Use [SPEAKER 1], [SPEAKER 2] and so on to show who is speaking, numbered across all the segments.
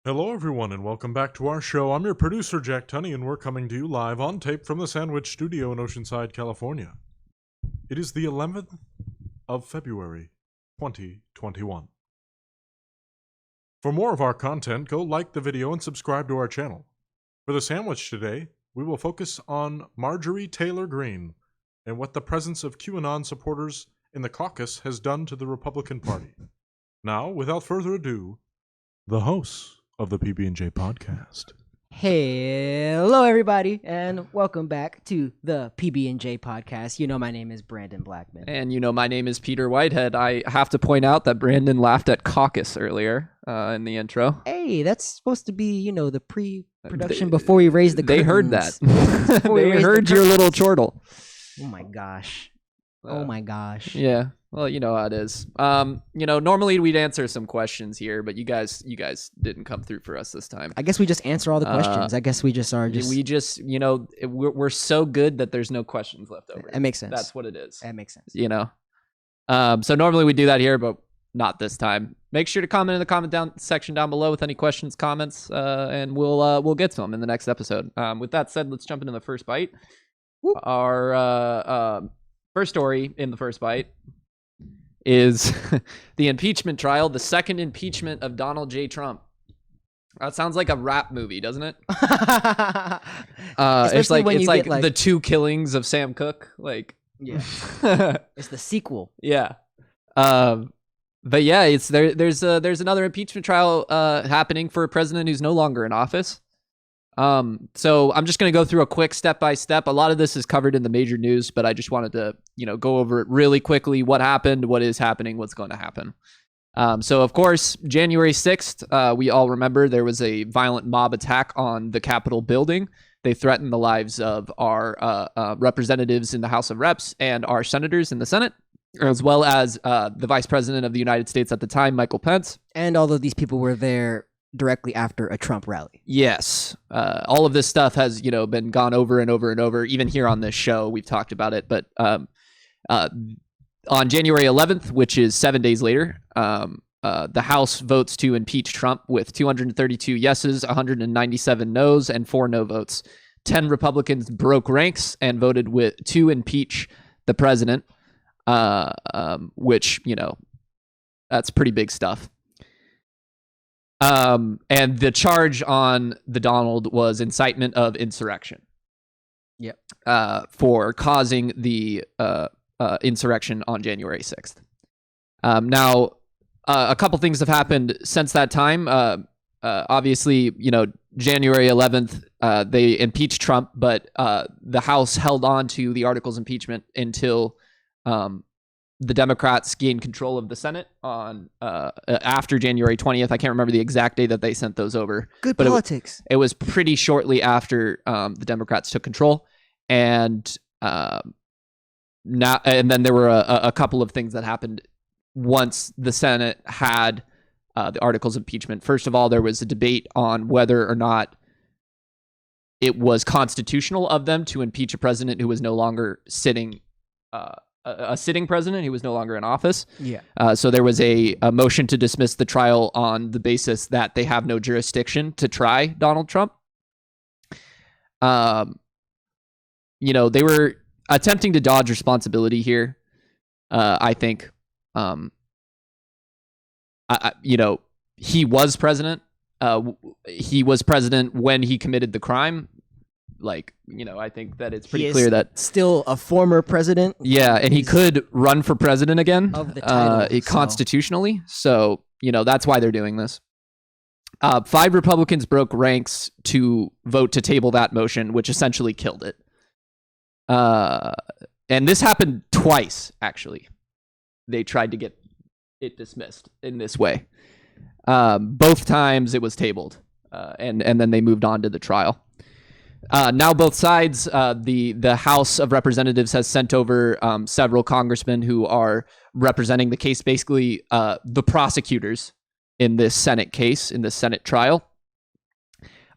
[SPEAKER 1] Hello, everyone, and welcome back to our show. I'm your producer, Jack Tunney, and we're coming to you live on tape from the Sandwich Studio in Oceanside, California. It is the 11th of February, 2021. For more of our content, go like the video and subscribe to our channel. For the sandwich today, we will focus on Marjorie Taylor Greene and what the presence of QAnon supporters in the caucus has done to the Republican Party. Now, without further ado, the hosts of the PB&J podcast.
[SPEAKER 2] Hello, everybody, and welcome back to the PB&J podcast. You know my name is Brandon Blackman.
[SPEAKER 3] And you know my name is Peter Whitehead. I have to point out that Brandon laughed at caucus earlier in the intro.
[SPEAKER 2] Hey, that's supposed to be, the pre-production before we raise the curtains.
[SPEAKER 3] They heard that. They heard your little chortle.
[SPEAKER 2] Oh my gosh. Oh my gosh.
[SPEAKER 3] Yeah. Well, you know how it is. Normally we'd answer some questions here, but you guys didn't come through for us this time.
[SPEAKER 2] I guess we just answer all the questions. I guess we just are just...
[SPEAKER 3] We just, we're so good that there's no questions left over.
[SPEAKER 2] That makes sense.
[SPEAKER 3] That's what it is.
[SPEAKER 2] That makes sense.
[SPEAKER 3] So normally we do that here, but not this time. Make sure to comment in the comment section down below with any questions, comments, and we'll get to them in the next episode. With that said, let's jump into the first bite. Whoop. Our first story in the first bite is the impeachment trial, the second impeachment of Donald J. Trump. That sounds like a rap movie, doesn't it? It's like the two killings of Sam Cooke.
[SPEAKER 2] Yeah, it's the sequel.
[SPEAKER 3] Yeah, but yeah, there's another impeachment trial happening for a president who's no longer in office. So I'm just going to go through a quick step-by-step. A lot of this is covered in the major news, but I just wanted to, go over it really quickly. What happened, what is happening, what's going to happen. So of course, January 6th, we all remember there was a violent mob attack on the Capitol building. They threatened the lives of our representatives in the House of Reps and our senators in the Senate, as well as the Vice President of the United States at the time, Michael Pence.
[SPEAKER 2] And all of these people were there directly after a Trump rally.
[SPEAKER 3] Yes. All of this stuff has, been gone over and over and over. Even here on this show, we've talked about it. But on January 11th, which is 7 days later, the House votes to impeach Trump with 232 yeses, 197 noes, and 4 no votes. 10 Republicans broke ranks and voted to impeach the president, which, that's pretty big stuff. And the charge on the Donald was incitement of insurrection.
[SPEAKER 2] Yep.
[SPEAKER 3] For causing the insurrection on January 6th. Now, a couple things have happened since that time. Obviously, January 11th, they impeached Trump, but the House held on to the articles of impeachment until the Democrats gained control of the Senate on after January 20th. I can't remember the exact day that they sent those over.
[SPEAKER 2] Good politics.
[SPEAKER 3] It was pretty shortly after the Democrats took control, and then there were a couple of things that happened once the Senate had the articles of impeachment. First of all, there was a debate on whether or not it was constitutional of them to impeach a president who was no longer sitting. A sitting president who was no longer in office.
[SPEAKER 2] Yeah.
[SPEAKER 3] So there was a motion to dismiss the trial on the basis that they have no jurisdiction to try Donald Trump. They were attempting to dodge responsibility here. I think, he was president. He was president when he committed the crime. I think that it's pretty clear that
[SPEAKER 2] still a former president.
[SPEAKER 3] Yeah, and he could run for president again
[SPEAKER 2] of the title,
[SPEAKER 3] constitutionally. So, that's why they're doing this. 5 Republicans broke ranks to vote to table that motion, which essentially killed it. And this happened twice, actually. They tried to get it dismissed in this way. Both times it was tabled, and then they moved on to the trial. Now both sides, the House of Representatives has sent over several congressmen who are representing the case, basically the prosecutors in this Senate case, in this Senate trial.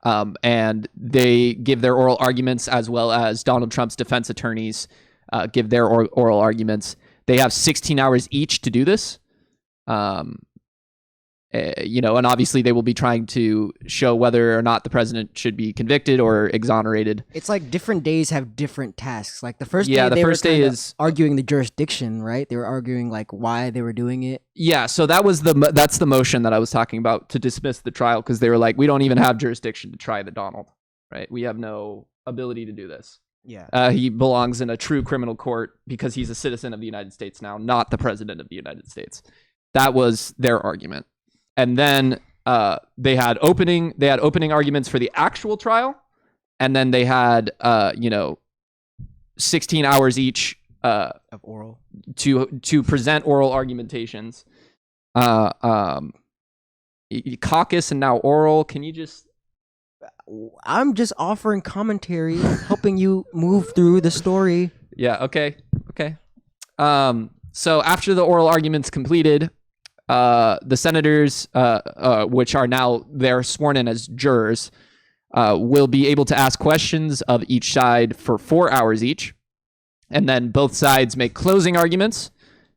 [SPEAKER 3] And they give their oral arguments, as well as Donald Trump's defense attorneys give their oral arguments. They have 16 hours each to do this. And obviously they will be trying to show whether or not the president should be convicted or exonerated.
[SPEAKER 2] It's like different days have different tasks. Like the first
[SPEAKER 3] Yeah,
[SPEAKER 2] day,
[SPEAKER 3] the
[SPEAKER 2] they
[SPEAKER 3] first
[SPEAKER 2] were
[SPEAKER 3] day
[SPEAKER 2] kinda
[SPEAKER 3] is-
[SPEAKER 2] arguing the jurisdiction, right? They were arguing like why they were doing it.
[SPEAKER 3] Yeah, so that's the motion that I was talking about to dismiss the trial, because they were like, we don't even have jurisdiction to try the Donald, right? We have no ability to do this.
[SPEAKER 2] Yeah.
[SPEAKER 3] He belongs in a true criminal court because he's a citizen of the United States now, not the president of the United States. That was their argument. And then they had opening arguments for the actual trial, and then they had 16 hours each
[SPEAKER 2] Of oral.
[SPEAKER 3] to present oral argumentations. Caucus and now oral. Can you just?
[SPEAKER 2] I'm just offering commentary, helping you move through the story.
[SPEAKER 3] Yeah. Okay. So after the oral arguments completed, the senators, which are now they're sworn in as jurors, will be able to ask questions of each side for 4 hours each, and then both sides make closing arguments.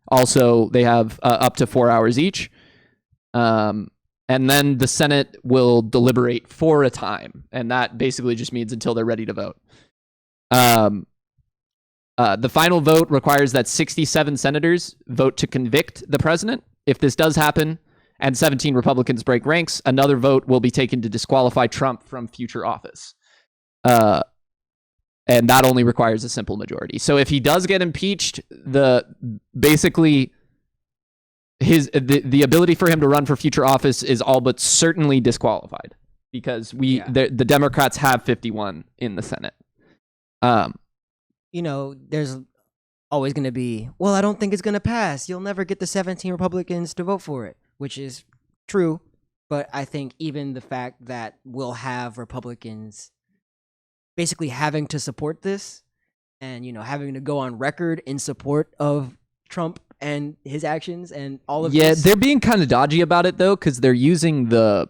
[SPEAKER 3] Also, they have up to 4 hours each, and then the Senate will deliberate for a time, and that basically just means until they're ready to vote. The final vote requires that 67 senators vote to convict the president. If this does happen and 17 Republicans break ranks, another vote will be taken to disqualify Trump from future office. And that only requires a simple majority. So if he does get impeached, the ability for him to run for future office is all but certainly disqualified, because the Democrats have 51 in the Senate.
[SPEAKER 2] There's always going to be, well, I don't think it's going to pass. You'll never get the 17 Republicans to vote for it, which is true. But I think even the fact that we'll have Republicans basically having to support this and, having to go on record in support of Trump and his actions and all of this.
[SPEAKER 3] Yeah, they're being kind of dodgy about it, though, because they're using the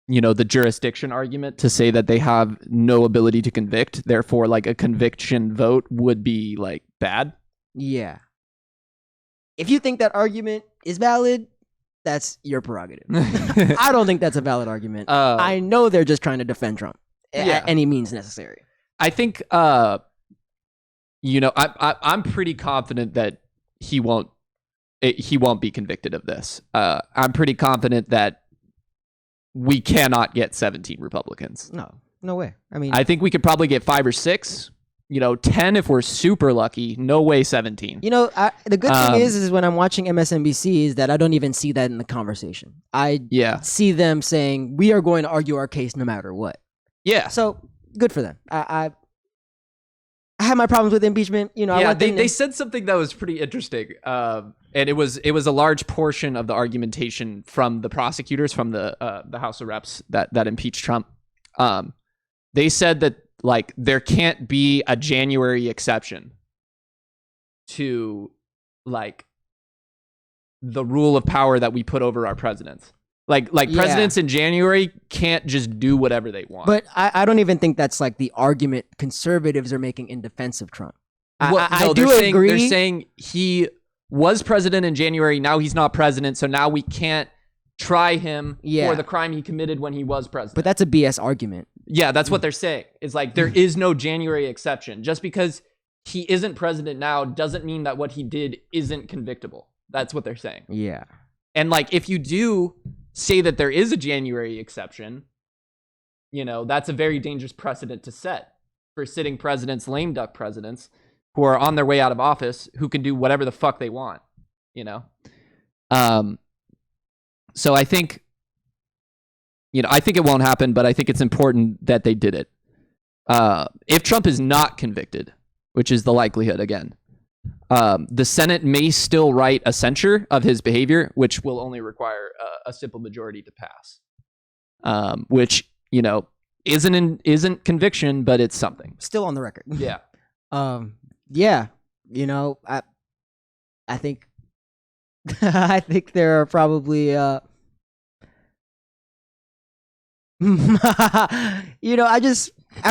[SPEAKER 3] jurisdiction argument to say that they have no ability to convict. Therefore, like, a conviction vote would be, like, bad.
[SPEAKER 2] Yeah. If you think that argument is valid, that's your prerogative. I don't think that's a valid argument. I know they're just trying to defend Trump at any means necessary.
[SPEAKER 3] I think, I'm pretty confident that he won't be convicted of this. I'm pretty confident that we cannot get 17 Republicans.
[SPEAKER 2] No way. I mean,
[SPEAKER 3] I think we could probably get 5 or 6, 10 if we're super lucky. No way 17.
[SPEAKER 2] The good thing is when I'm watching MSNBC is that I don't even see that in the conversation. I see them saying, we are going to argue our case no matter what.
[SPEAKER 3] Yeah.
[SPEAKER 2] So good for them. I have my problems with impeachment.
[SPEAKER 3] They said something that was pretty interesting. And it was a large portion of the argumentation from the prosecutors from the House of Reps that impeached Trump. They said that, like, there can't be a January exception to, like, the rule of power that we put over our presidents. Presidents in January can't just do whatever they want.
[SPEAKER 2] But I don't even think that's like the argument conservatives are making in defense of Trump. I do agree.
[SPEAKER 3] They're saying he was president in January. Now he's not president. So now we can't try him for the crime he committed when he was president.
[SPEAKER 2] But that's a BS argument.
[SPEAKER 3] Yeah, that's what they're saying. It's like there is no January exception. Just because he isn't president now doesn't mean that what he did isn't convictable. That's what they're saying.
[SPEAKER 2] Yeah.
[SPEAKER 3] And, like, if you do say that there is a January exception, that's a very dangerous precedent to set for sitting presidents, lame duck presidents, who are on their way out of office, who can do whatever the fuck they want, So I think, I think it won't happen, but I think it's important that they did it. If Trump is not convicted, which is the likelihood again, the Senate may still write a censure of his behavior, which will only require a simple majority to pass. Which, isn't conviction, but it's something.
[SPEAKER 2] Still on the record.
[SPEAKER 3] Yeah.
[SPEAKER 2] I think I think there are probably I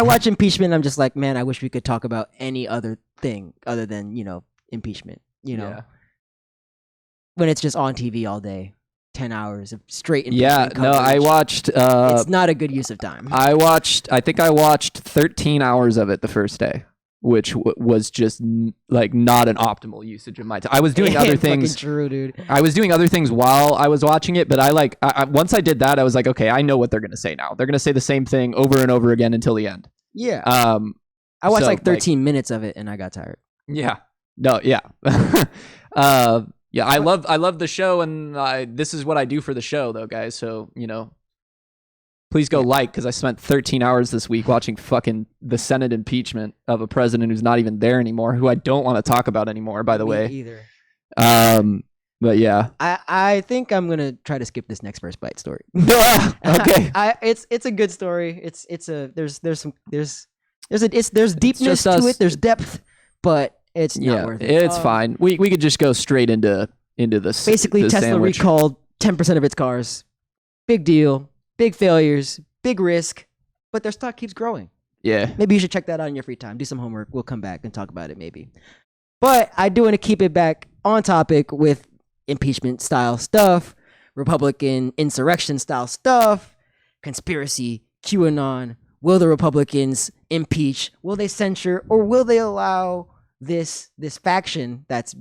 [SPEAKER 2] watch impeachment and I'm just like, man, I wish we could talk about any other thing other than, impeachment, When it's just on TV all day. 10 hours of straight
[SPEAKER 3] Yeah,
[SPEAKER 2] impeachment
[SPEAKER 3] no, I
[SPEAKER 2] coverage.
[SPEAKER 3] watched.
[SPEAKER 2] It's not a good use of time.
[SPEAKER 3] I think I watched 13 hours of it the first day, which was just like not an optimal usage of my time. I was doing other
[SPEAKER 2] Fucking
[SPEAKER 3] things.
[SPEAKER 2] true, dude.
[SPEAKER 3] I was doing other things while I was watching it, but once I did that, I was like, okay, I know what they're gonna say now. They're gonna say the same thing over and over again until the end.
[SPEAKER 2] Yeah.
[SPEAKER 3] I
[SPEAKER 2] I watched like 13 minutes of it and I got tired.
[SPEAKER 3] Yeah. No. Yeah. Yeah. I love the show, and this is what I do for the show, though, guys. So please go because I spent 13 hours this week watching fucking the Senate impeachment of a president who's not even there anymore, who I don't want to talk about anymore. By the
[SPEAKER 2] Me
[SPEAKER 3] way.
[SPEAKER 2] either.
[SPEAKER 3] But yeah.
[SPEAKER 2] I think I'm gonna try to skip this next first bite story.
[SPEAKER 3] Okay.
[SPEAKER 2] It's a good story. There's deepness
[SPEAKER 3] just
[SPEAKER 2] to
[SPEAKER 3] us.
[SPEAKER 2] it. There's depth, but it's not worth it.
[SPEAKER 3] It's fine. We could just go straight into this.
[SPEAKER 2] Basically,
[SPEAKER 3] the
[SPEAKER 2] Tesla
[SPEAKER 3] sandwich.
[SPEAKER 2] recalled 10% of its cars. Big deal. Big failures. Big risk. But their stock keeps growing.
[SPEAKER 3] Yeah.
[SPEAKER 2] Maybe you should check that out in your free time. Do some homework. We'll come back and talk about it maybe. But I do want to keep it back on topic with impeachment style stuff, Republican insurrection style stuff, conspiracy, QAnon. Will the Republicans impeach? Will they censure? Or will they allow this faction that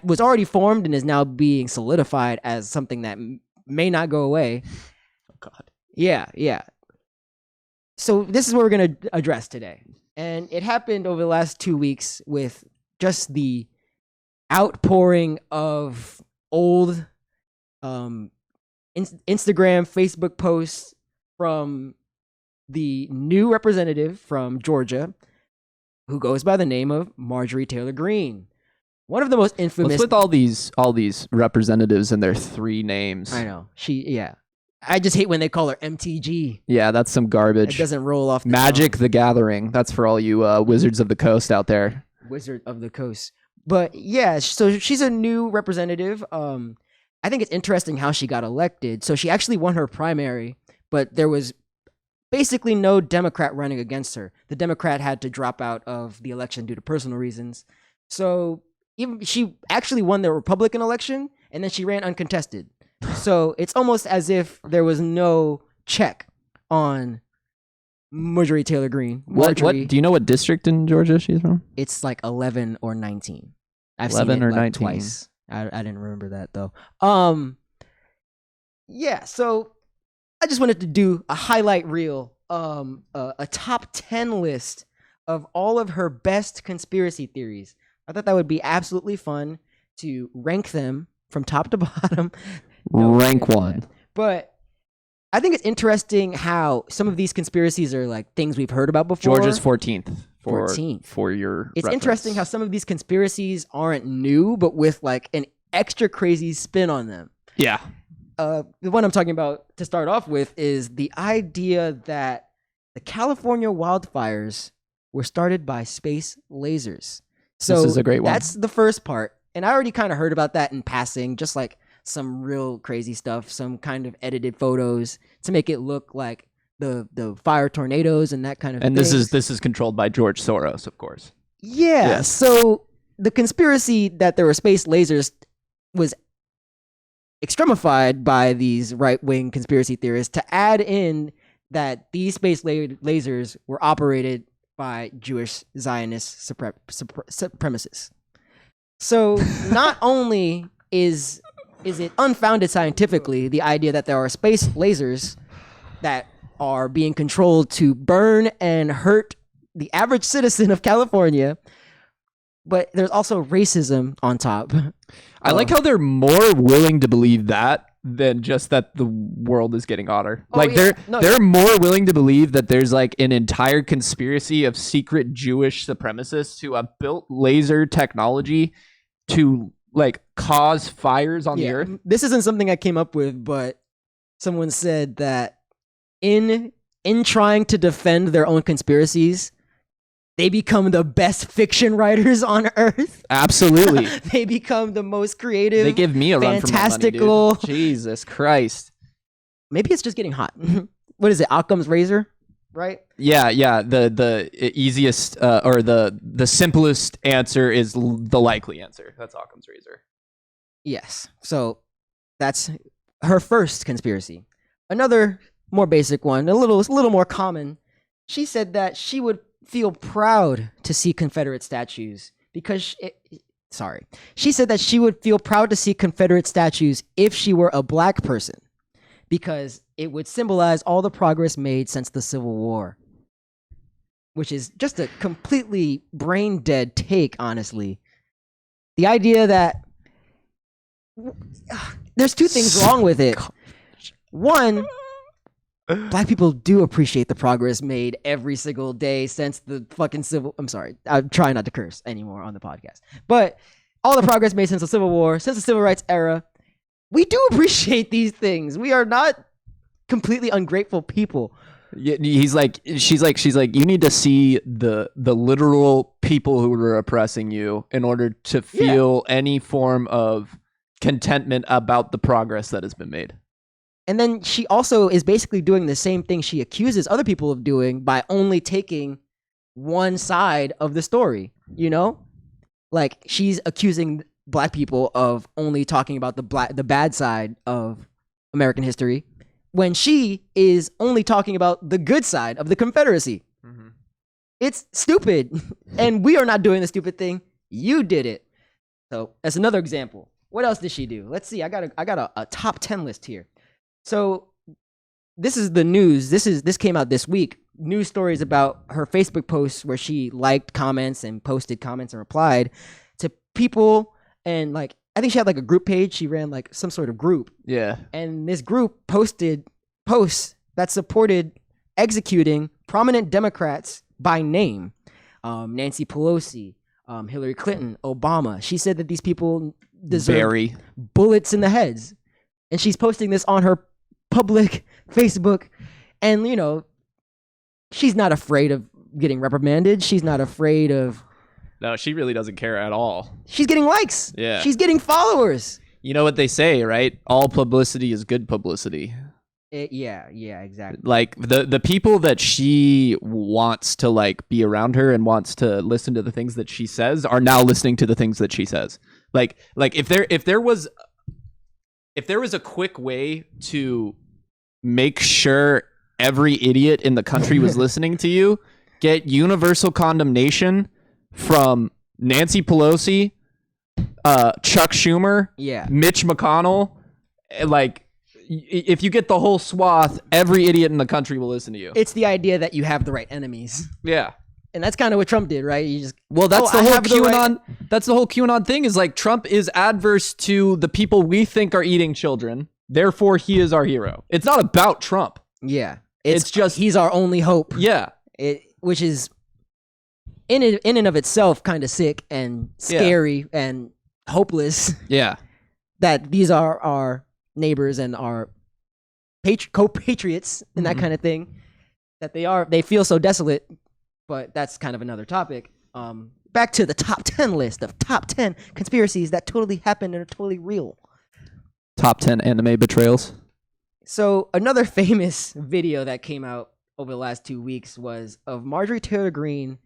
[SPEAKER 2] was already formed and is now being solidified as something that may not go away?
[SPEAKER 3] Oh God.
[SPEAKER 2] Yeah. So this is what we're going to address today. And it happened over the last 2 weeks with just the outpouring of old Instagram, Facebook posts from the new representative from Georgia who goes by the name of Marjorie Taylor Greene. One of the most infamous...
[SPEAKER 3] What's with all these representatives and their 3 names?
[SPEAKER 2] I know. I just hate when they call her MTG.
[SPEAKER 3] Yeah, that's some garbage.
[SPEAKER 2] It doesn't roll off the
[SPEAKER 3] Magic
[SPEAKER 2] tongue.
[SPEAKER 3] the Gathering. That's for all you Wizards of the Coast out there.
[SPEAKER 2] Wizard of the Coast. But yeah, so she's a new representative. I think it's interesting how she got elected. So she actually won her primary, but there was basically no Democrat running against her. The Democrat had to drop out of the election due to personal reasons. So she actually won the Republican election, and then she ran uncontested. So it's almost as if there was no check on Marjorie Taylor Greene.
[SPEAKER 3] What do you know what district in Georgia she's from?
[SPEAKER 2] It's like 11 or 19. I've
[SPEAKER 3] 11
[SPEAKER 2] seen it
[SPEAKER 3] or
[SPEAKER 2] like
[SPEAKER 3] 19.
[SPEAKER 2] twice. I didn't remember that though. Yeah, so I just wanted to do a highlight reel, a top 10 list of all of her best conspiracy theories. I thought that would be absolutely fun to rank them from top to bottom.
[SPEAKER 3] Rank 1.
[SPEAKER 2] But I think it's interesting how some of these conspiracies are like things we've heard about before.
[SPEAKER 3] Georgia's 14th.
[SPEAKER 2] 14th.
[SPEAKER 3] For your
[SPEAKER 2] It's
[SPEAKER 3] reference.
[SPEAKER 2] interesting how some of these conspiracies aren't new, but with like an extra crazy spin on them.
[SPEAKER 3] Yeah.
[SPEAKER 2] The one I'm talking about to start off with is the idea that the California wildfires were started by space lasers. So
[SPEAKER 3] This is a great one.
[SPEAKER 2] That's the first part. And I already kind of heard about that in passing, just like some real crazy stuff, some kind of edited photos to make it look like the fire tornadoes and that kind of
[SPEAKER 3] And
[SPEAKER 2] thing.
[SPEAKER 3] this is controlled by George Soros, of course.
[SPEAKER 2] Yeah.
[SPEAKER 3] Yes.
[SPEAKER 2] So the conspiracy that there were space lasers was extremified by these right-wing conspiracy theorists to add in that these space lasers were operated by Jewish Zionist supremacists. So not only is it unfounded scientifically, the idea that there are space lasers that are being controlled to burn and hurt the average citizen of California, but there's also racism on top.
[SPEAKER 3] I like how they're more willing to believe that than just that the world is getting hotter.
[SPEAKER 2] Oh,
[SPEAKER 3] Like
[SPEAKER 2] yeah.
[SPEAKER 3] they're more willing to believe that there's like an entire conspiracy of secret Jewish supremacists who have built laser technology to like cause fires on the earth.
[SPEAKER 2] This isn't something I came up with, but someone said that in trying to defend their own conspiracies, they become the best fiction writers on earth.
[SPEAKER 3] Absolutely.
[SPEAKER 2] They become the most creative.
[SPEAKER 3] They give me a run for my money,
[SPEAKER 2] fantastical.
[SPEAKER 3] dude. Jesus Christ.
[SPEAKER 2] Maybe it's just getting hot. What is it? Occam's razor, right?
[SPEAKER 3] Yeah. The easiest or the simplest answer is the likely answer. That's Occam's razor.
[SPEAKER 2] Yes. So that's her first conspiracy. Another more basic one, a little more common. She said that she would feel proud to see Confederate statues because she said that she would feel proud to see Confederate statues if she were a black person because it would symbolize all the progress made since the Civil War. Which is just a completely brain dead take, honestly. The idea that there's two things wrong with it. One, black people do appreciate the progress made every single day since the fucking I'm sorry. I'm trying not to curse anymore on the podcast. But all the progress made since the Civil War, since the Civil Rights era, we do appreciate these things. We are not completely ungrateful people.
[SPEAKER 3] Yeah, she's like, you need to see the literal people who were oppressing you in order to feel any form of contentment about the progress that has been made.
[SPEAKER 2] And then she also is basically doing the same thing she accuses other people of doing by only taking one side of the story, you know? Like she's accusing black people of only talking about the bad side of American history when she is only talking about the good side of the Confederacy. Mm-hmm. It's stupid. And we are not doing the stupid thing. You did it. So that's another example. What else did she do? Let's see. I got a top 10 list here. So this is the news. This came out this week. News stories about her Facebook posts where she liked comments and posted comments and replied to people. And like, I think she had like a group page. She ran like some sort of group.
[SPEAKER 3] Yeah.
[SPEAKER 2] And this group posted posts that supported executing prominent Democrats by name. Nancy Pelosi, Hillary Clinton, Obama. She said that these people deserve bullets in the heads. And she's posting this on her public Facebook. And, you know, she's not afraid of getting reprimanded. She's not afraid of...
[SPEAKER 3] No, she really doesn't care at all.
[SPEAKER 2] She's getting likes.
[SPEAKER 3] Yeah.
[SPEAKER 2] She's getting followers.
[SPEAKER 3] You know what they say, right? All publicity is good publicity.
[SPEAKER 2] Yeah, exactly.
[SPEAKER 3] Like the people that she wants to like be around her and wants to listen to the things that she says are now listening to the things that she says. Like if there was a quick way to make sure every idiot in the country was listening to you, get universal condemnation from Nancy Pelosi, Chuck Schumer, Mitch McConnell, like if you get the whole swath, every idiot in the country will listen to you.
[SPEAKER 2] It's the idea that you have the right enemies.
[SPEAKER 3] Yeah.
[SPEAKER 2] And that's kind of what Trump did, right? You just
[SPEAKER 3] that's the whole QAnon. That's the whole QAnon thing. Is like Trump is adverse to the people we think are eating children. Therefore, he is our hero. It's not about Trump.
[SPEAKER 2] Yeah,
[SPEAKER 3] it's just
[SPEAKER 2] he's our only hope.
[SPEAKER 3] Yeah,
[SPEAKER 2] which is in and of itself kind of sick and scary and hopeless.
[SPEAKER 3] Yeah,
[SPEAKER 2] that these are our neighbors and our co-patriots and that kind of thing. That they feel so desolate. But that's kind of another topic. Back to the top 10 list of top 10 conspiracies that totally happened and are totally real.
[SPEAKER 3] Top 10 anime betrayals.
[SPEAKER 2] So another famous video that came out over the last 2 weeks was of Marjorie Taylor Greene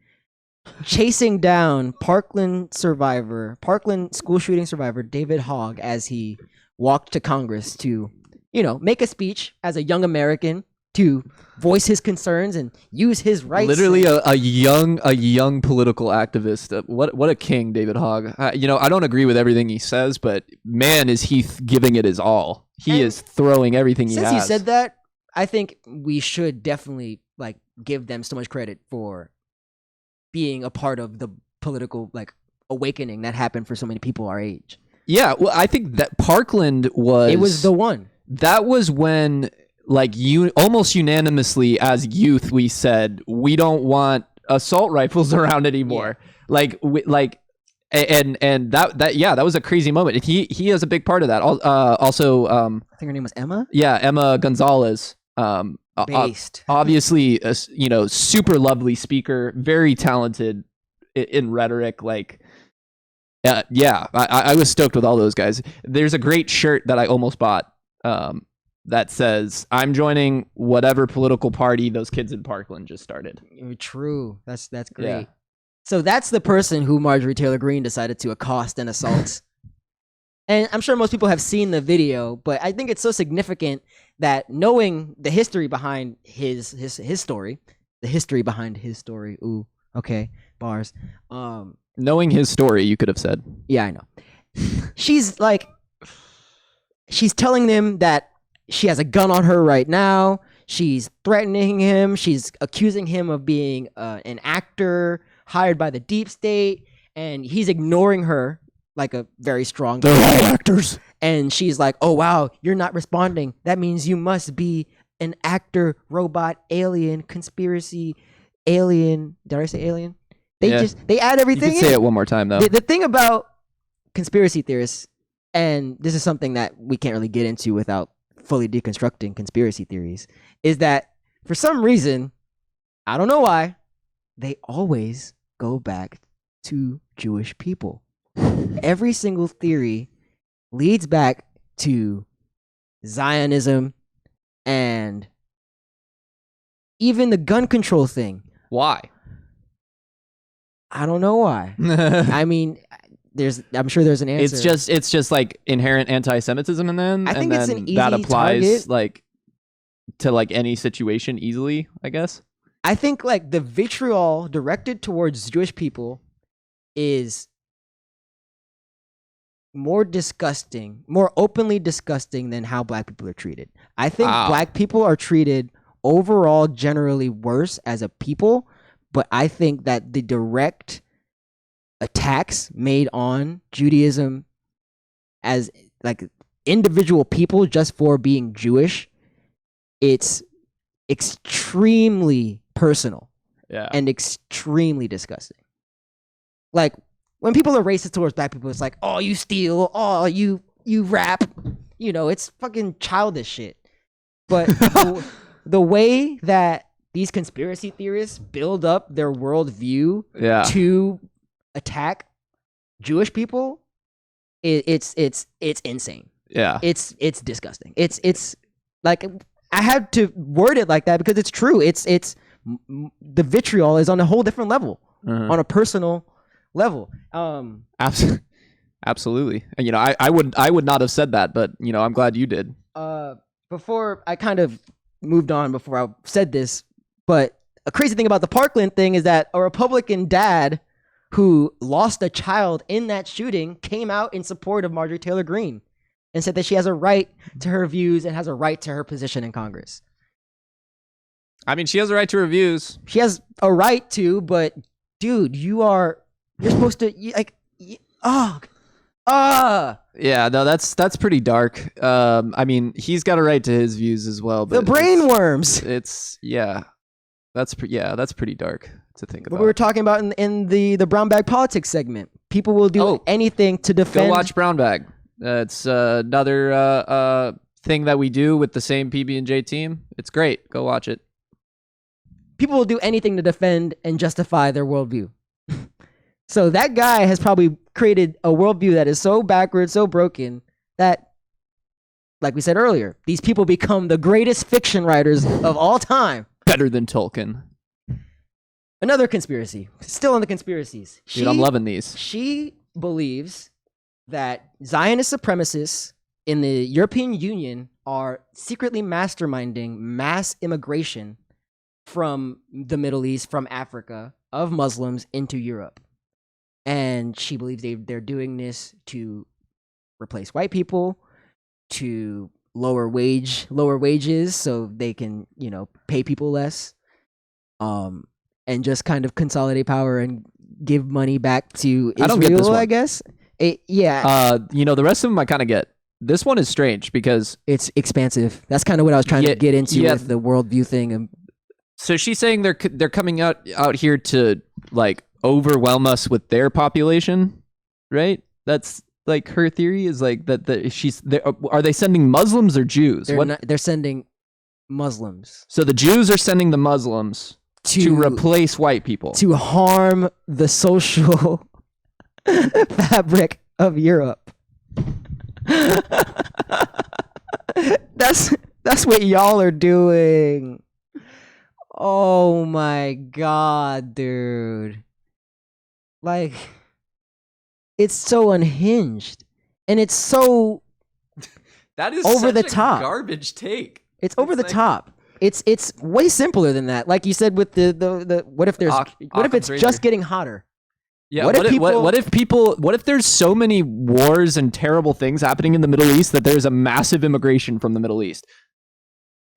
[SPEAKER 2] chasing down Parkland school shooting survivor David Hogg as he walked to Congress to, make a speech as a young American to voice his concerns and use his rights.
[SPEAKER 3] Literally a young political activist. What a king, David Hogg. I don't agree with everything he says, but man, is he giving it his all. He is throwing everything he has.
[SPEAKER 2] Since he said that, I think we should definitely give them so much credit for being a part of the political awakening that happened for so many people our age.
[SPEAKER 3] Yeah, well, I think that Parkland was...
[SPEAKER 2] It was the one.
[SPEAKER 3] That was when... almost unanimously as youth, we said we don't want assault rifles around anymore. Yeah. That was a crazy moment. He has a big part of that. Also,
[SPEAKER 2] I think her name was Emma.
[SPEAKER 3] Yeah, Emma Gonzalez.
[SPEAKER 2] Based.
[SPEAKER 3] Obviously, super lovely speaker, very talented in rhetoric. I was stoked with all those guys. There's a great shirt that I almost bought. That says, I'm joining whatever political party those kids in Parkland just started.
[SPEAKER 2] True. That's great.
[SPEAKER 3] Yeah.
[SPEAKER 2] So that's the person who Marjorie Taylor Greene decided to accost and assault. And I'm sure most people have seen the video, but I think it's so significant that knowing the history behind his story, the history behind his story. Ooh, okay, bars.
[SPEAKER 3] Knowing his story, you could have said.
[SPEAKER 2] Yeah, I know. She's telling them that she has a gun on her right now. She's threatening him. She's accusing him of being an actor hired by the deep state, and he's ignoring her like a very strong.
[SPEAKER 3] They're all actors.
[SPEAKER 2] And she's like, "Oh wow, you're not responding. That means you must be an actor, robot, alien, conspiracy, alien." Did I say alien? They add
[SPEAKER 3] You
[SPEAKER 2] everything.
[SPEAKER 3] can say it one more time though.
[SPEAKER 2] The thing about conspiracy theorists, and this is something that we can't really get into without fully deconstructing conspiracy theories, is that for some reason, I don't know why, they always go back to Jewish people. Every single theory leads back to Zionism and even the gun control thing.
[SPEAKER 3] Why?
[SPEAKER 2] I don't know why. I mean, I'm sure there's an answer.
[SPEAKER 3] It's just like inherent anti-Semitism in them.
[SPEAKER 2] I think
[SPEAKER 3] and
[SPEAKER 2] it's
[SPEAKER 3] then
[SPEAKER 2] an easy
[SPEAKER 3] that applies
[SPEAKER 2] target.
[SPEAKER 3] like to like any situation easily, I guess.
[SPEAKER 2] I think like the vitriol directed towards Jewish people is more disgusting, more openly disgusting than how black people are treated. I think black people are treated overall generally worse as a people, but I think that the direct attacks made on Judaism as like individual people just for being Jewish, it's extremely personal and extremely disgusting. Like when people are racist towards black people, it's like, "Oh, you steal, oh, you rap," it's fucking childish shit. But the way that these conspiracy theorists build up their worldview to attack Jewish people, it's insane.
[SPEAKER 3] Yeah,
[SPEAKER 2] it's disgusting. It's like I had to word it like that because it's true. It's the vitriol is on a whole different level, on a personal level.
[SPEAKER 3] Absolutely. And I would not have said that, but I'm glad you did.
[SPEAKER 2] Before I kind of moved on before I said this, but a crazy thing about the Parkland thing is that a Republican dad who lost a child in that shooting came out in support of Marjorie Taylor Greene and said that she has a right to her views and has a right to her position in Congress.
[SPEAKER 3] I mean, she has a right to her views.
[SPEAKER 2] She has a right to, but dude, you're supposed to
[SPEAKER 3] Yeah, no, that's pretty dark. I mean, he's got a right to his views as well, but
[SPEAKER 2] the brainworms.
[SPEAKER 3] That's pretty dark to think about.
[SPEAKER 2] But we were talking about in the brown bag politics segment. People will do anything to defend.
[SPEAKER 3] Go watch Brown Bag. It's another thing that we do with the same PB&J team. It's great. Go watch it.
[SPEAKER 2] People will do anything to defend and justify their worldview. So that guy has probably created a worldview that is so backwards, so broken, that, like we said earlier, these people become the greatest fiction writers of all time.
[SPEAKER 3] Better than Tolkien.
[SPEAKER 2] Another conspiracy. Still on the conspiracies.
[SPEAKER 3] Dude, I'm loving these.
[SPEAKER 2] She believes that Zionist supremacists in the European Union are secretly masterminding mass immigration from the Middle East, from Africa, of Muslims into Europe. And she believes they're doing this to replace white people, to lower wages so they can, pay people less, and just kind of consolidate power and give money back to Israel,
[SPEAKER 3] I don't get this one.
[SPEAKER 2] I guess. The
[SPEAKER 3] rest of them I kind of get. This one is strange because
[SPEAKER 2] it's expansive. That's kind of what I was trying to get into with the worldview thing.
[SPEAKER 3] So she's saying they're coming out here to like overwhelm us with their population, right? That's like her theory is like that. Are they sending Muslims or Jews?
[SPEAKER 2] They're sending Muslims.
[SPEAKER 3] So the Jews are sending the Muslims to replace white people,
[SPEAKER 2] to harm the social fabric of Europe. That's what y'all are doing. Oh my god, dude. Like, it's so unhinged. And it's so
[SPEAKER 3] That is
[SPEAKER 2] over
[SPEAKER 3] such
[SPEAKER 2] the
[SPEAKER 3] a
[SPEAKER 2] top.
[SPEAKER 3] garbage take.
[SPEAKER 2] It's over the
[SPEAKER 3] like-
[SPEAKER 2] top. It's way simpler than that. Like you said with the what if there's what if it's
[SPEAKER 3] Occam's
[SPEAKER 2] just
[SPEAKER 3] razor.
[SPEAKER 2] getting hotter?
[SPEAKER 3] Yeah,
[SPEAKER 2] What if
[SPEAKER 3] what if there's so many wars and terrible things happening in the Middle East that there's a massive immigration from the Middle East?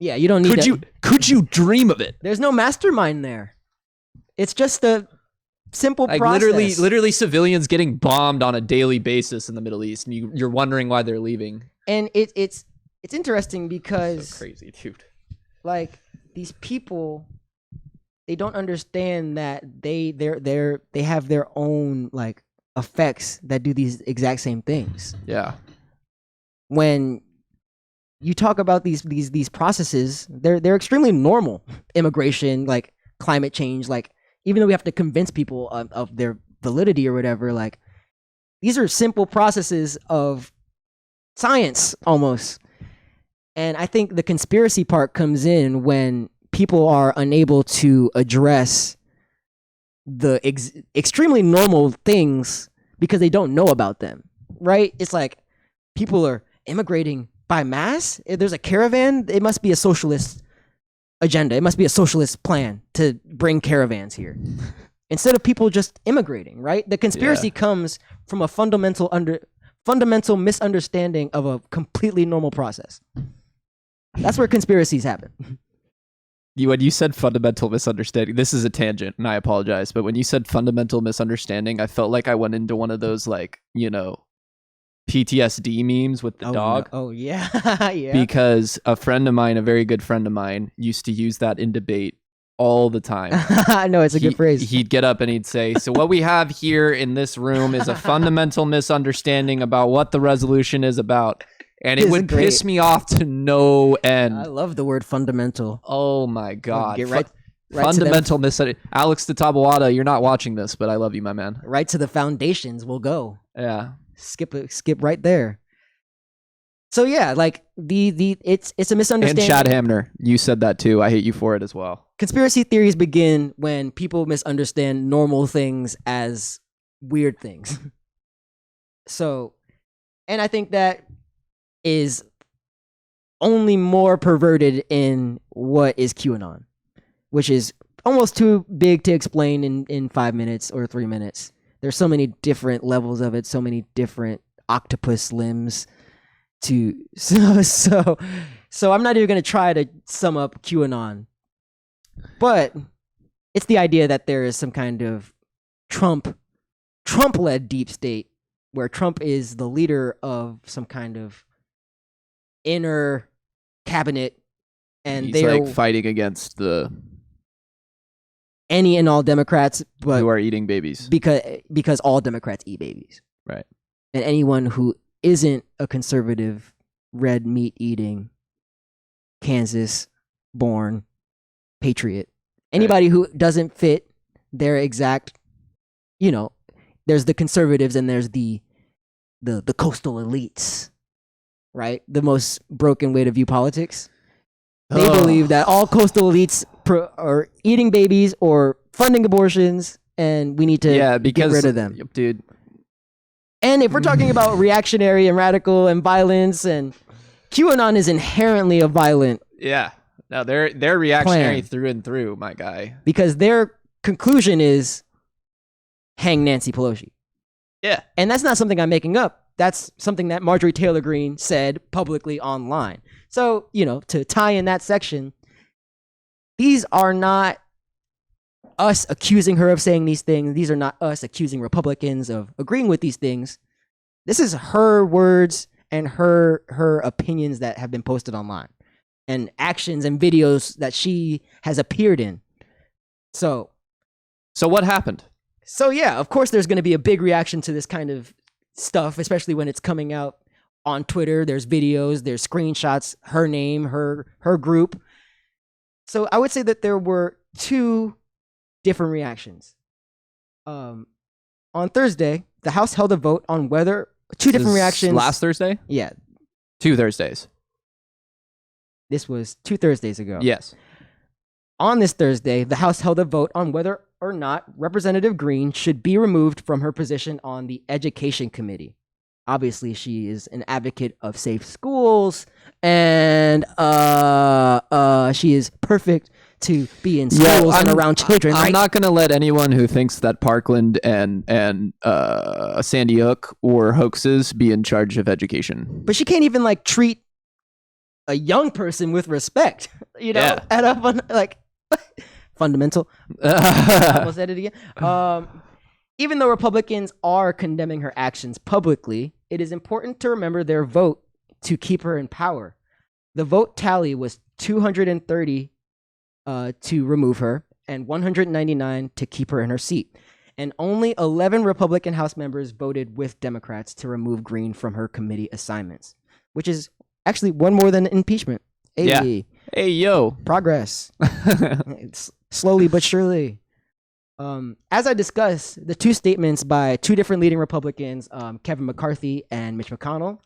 [SPEAKER 2] Yeah, you don't need
[SPEAKER 3] Could you dream of it?
[SPEAKER 2] There's no mastermind there. It's just a simple
[SPEAKER 3] Like
[SPEAKER 2] process.
[SPEAKER 3] literally civilians getting bombed on a daily basis in the Middle East, and you're wondering why they're leaving.
[SPEAKER 2] And it's interesting because
[SPEAKER 3] So crazy, dude.
[SPEAKER 2] like these people, they don't understand that they have their own like effects that do these exact same things.
[SPEAKER 3] Yeah.
[SPEAKER 2] When you talk about these processes, they're extremely normal. Immigration, like climate change, like even though we have to convince people of their validity or whatever, like these are simple processes of science almost. And I think the conspiracy part comes in when people are unable to address the extremely normal things because they don't know about them, right? It's like people are immigrating by mass. If there's a caravan, it must be a socialist agenda. It must be a socialist plan to bring caravans here. Instead of people just immigrating, right? The conspiracy comes from a fundamental misunderstanding of a completely normal process. That's where conspiracies happen.
[SPEAKER 3] When you said fundamental misunderstanding, this is a tangent, and I apologize, but when you said fundamental misunderstanding, I felt like I went into one of those, like, PTSD memes with the dog.
[SPEAKER 2] No. Oh, yeah. Yeah.
[SPEAKER 3] Because a friend of mine, a very good friend of mine, used to use that in debate all the time.
[SPEAKER 2] I know, it's a good phrase.
[SPEAKER 3] He'd get up and he'd say, so what we have here in this room is a fundamental misunderstanding about what the resolution is about. And it would piss me off to no end.
[SPEAKER 2] I love the word fundamental.
[SPEAKER 3] Oh my God.
[SPEAKER 2] Get right
[SPEAKER 3] Fundamental misunderstanding. Alex the Tabawada, you're not watching this, but I love you, my man.
[SPEAKER 2] Right to the foundations we'll go.
[SPEAKER 3] Yeah.
[SPEAKER 2] Skip right there. So yeah, like it's a misunderstanding.
[SPEAKER 3] And Chad Hamner, you said that too. I hate you for it as well.
[SPEAKER 2] Conspiracy theories begin when people misunderstand normal things as weird things. So, and I think that is only more perverted in what is QAnon, which is almost too big to explain in 5 minutes or 3 minutes. There's so many different levels of it, so many different octopus limbs to so I'm not even going to try to sum up QAnon. But it's the idea that there is some kind of Trump-led deep state where Trump is the leader of some kind of inner cabinet, and
[SPEAKER 3] he's
[SPEAKER 2] they're
[SPEAKER 3] like fighting against
[SPEAKER 2] any and all Democrats, but
[SPEAKER 3] who are eating babies.
[SPEAKER 2] Because all Democrats eat babies.
[SPEAKER 3] Right.
[SPEAKER 2] And anyone who isn't a conservative, red meat eating, Kansas born patriot, anybody who doesn't fit their exact, there's the conservatives and there's the coastal elites, right? The most broken way to view politics. They believe that all coastal elites are eating babies or funding abortions, and we need to get rid of them.
[SPEAKER 3] Dude.
[SPEAKER 2] And if we're talking about reactionary and radical and violence, and QAnon is inherently a violent
[SPEAKER 3] No, they're reactionary
[SPEAKER 2] plan.
[SPEAKER 3] Through and through, my guy.
[SPEAKER 2] Because their conclusion is hang Nancy Pelosi.
[SPEAKER 3] Yeah.
[SPEAKER 2] And that's not something I'm making up. That's something that Marjorie Taylor Greene said publicly online. So, to tie in that section, these are not us accusing her of saying these things. These are not us accusing Republicans of agreeing with these things. This is her words and her opinions that have been posted online, and actions and videos that she has appeared in. So
[SPEAKER 3] what happened?
[SPEAKER 2] So yeah, of course there's going to be a big reaction to this kind of stuff, especially when it's coming out on Twitter. There's videos, there's screenshots, her name, her group. So I would say that there were two different reactions. On Thursday, the House held a vote on whether different reactions.
[SPEAKER 3] Last Thursday?
[SPEAKER 2] Yeah.
[SPEAKER 3] 2 Thursdays.
[SPEAKER 2] This was 2 Thursdays ago.
[SPEAKER 3] Yes.
[SPEAKER 2] On this Thursday, the House held a vote on whether or not Representative Greene should be removed from her position on the Education Committee. obviously she is an advocate of safe schools, and she is perfect to be in schools and around children.
[SPEAKER 3] I'm
[SPEAKER 2] right?
[SPEAKER 3] not gonna let anyone who thinks that Parkland and Sandy Hook or hoaxes be in charge of education.
[SPEAKER 2] But she can't even like treat a young person with respect.
[SPEAKER 3] Yeah.
[SPEAKER 2] At a fundamental. Almost said it again. Even though Republicans are condemning her actions publicly, it is important to remember their vote to keep her in power. The vote tally was 230 to remove her and 199 to keep her in her seat. And only 11 Republican House members voted with Democrats to remove Green from her committee assignments, which is actually one more than impeachment. Hey,
[SPEAKER 3] Yeah. Hey, yo.
[SPEAKER 2] progress. It's slowly but surely. As I discussed, the two statements by two different leading Republicans, Kevin McCarthy and Mitch McConnell,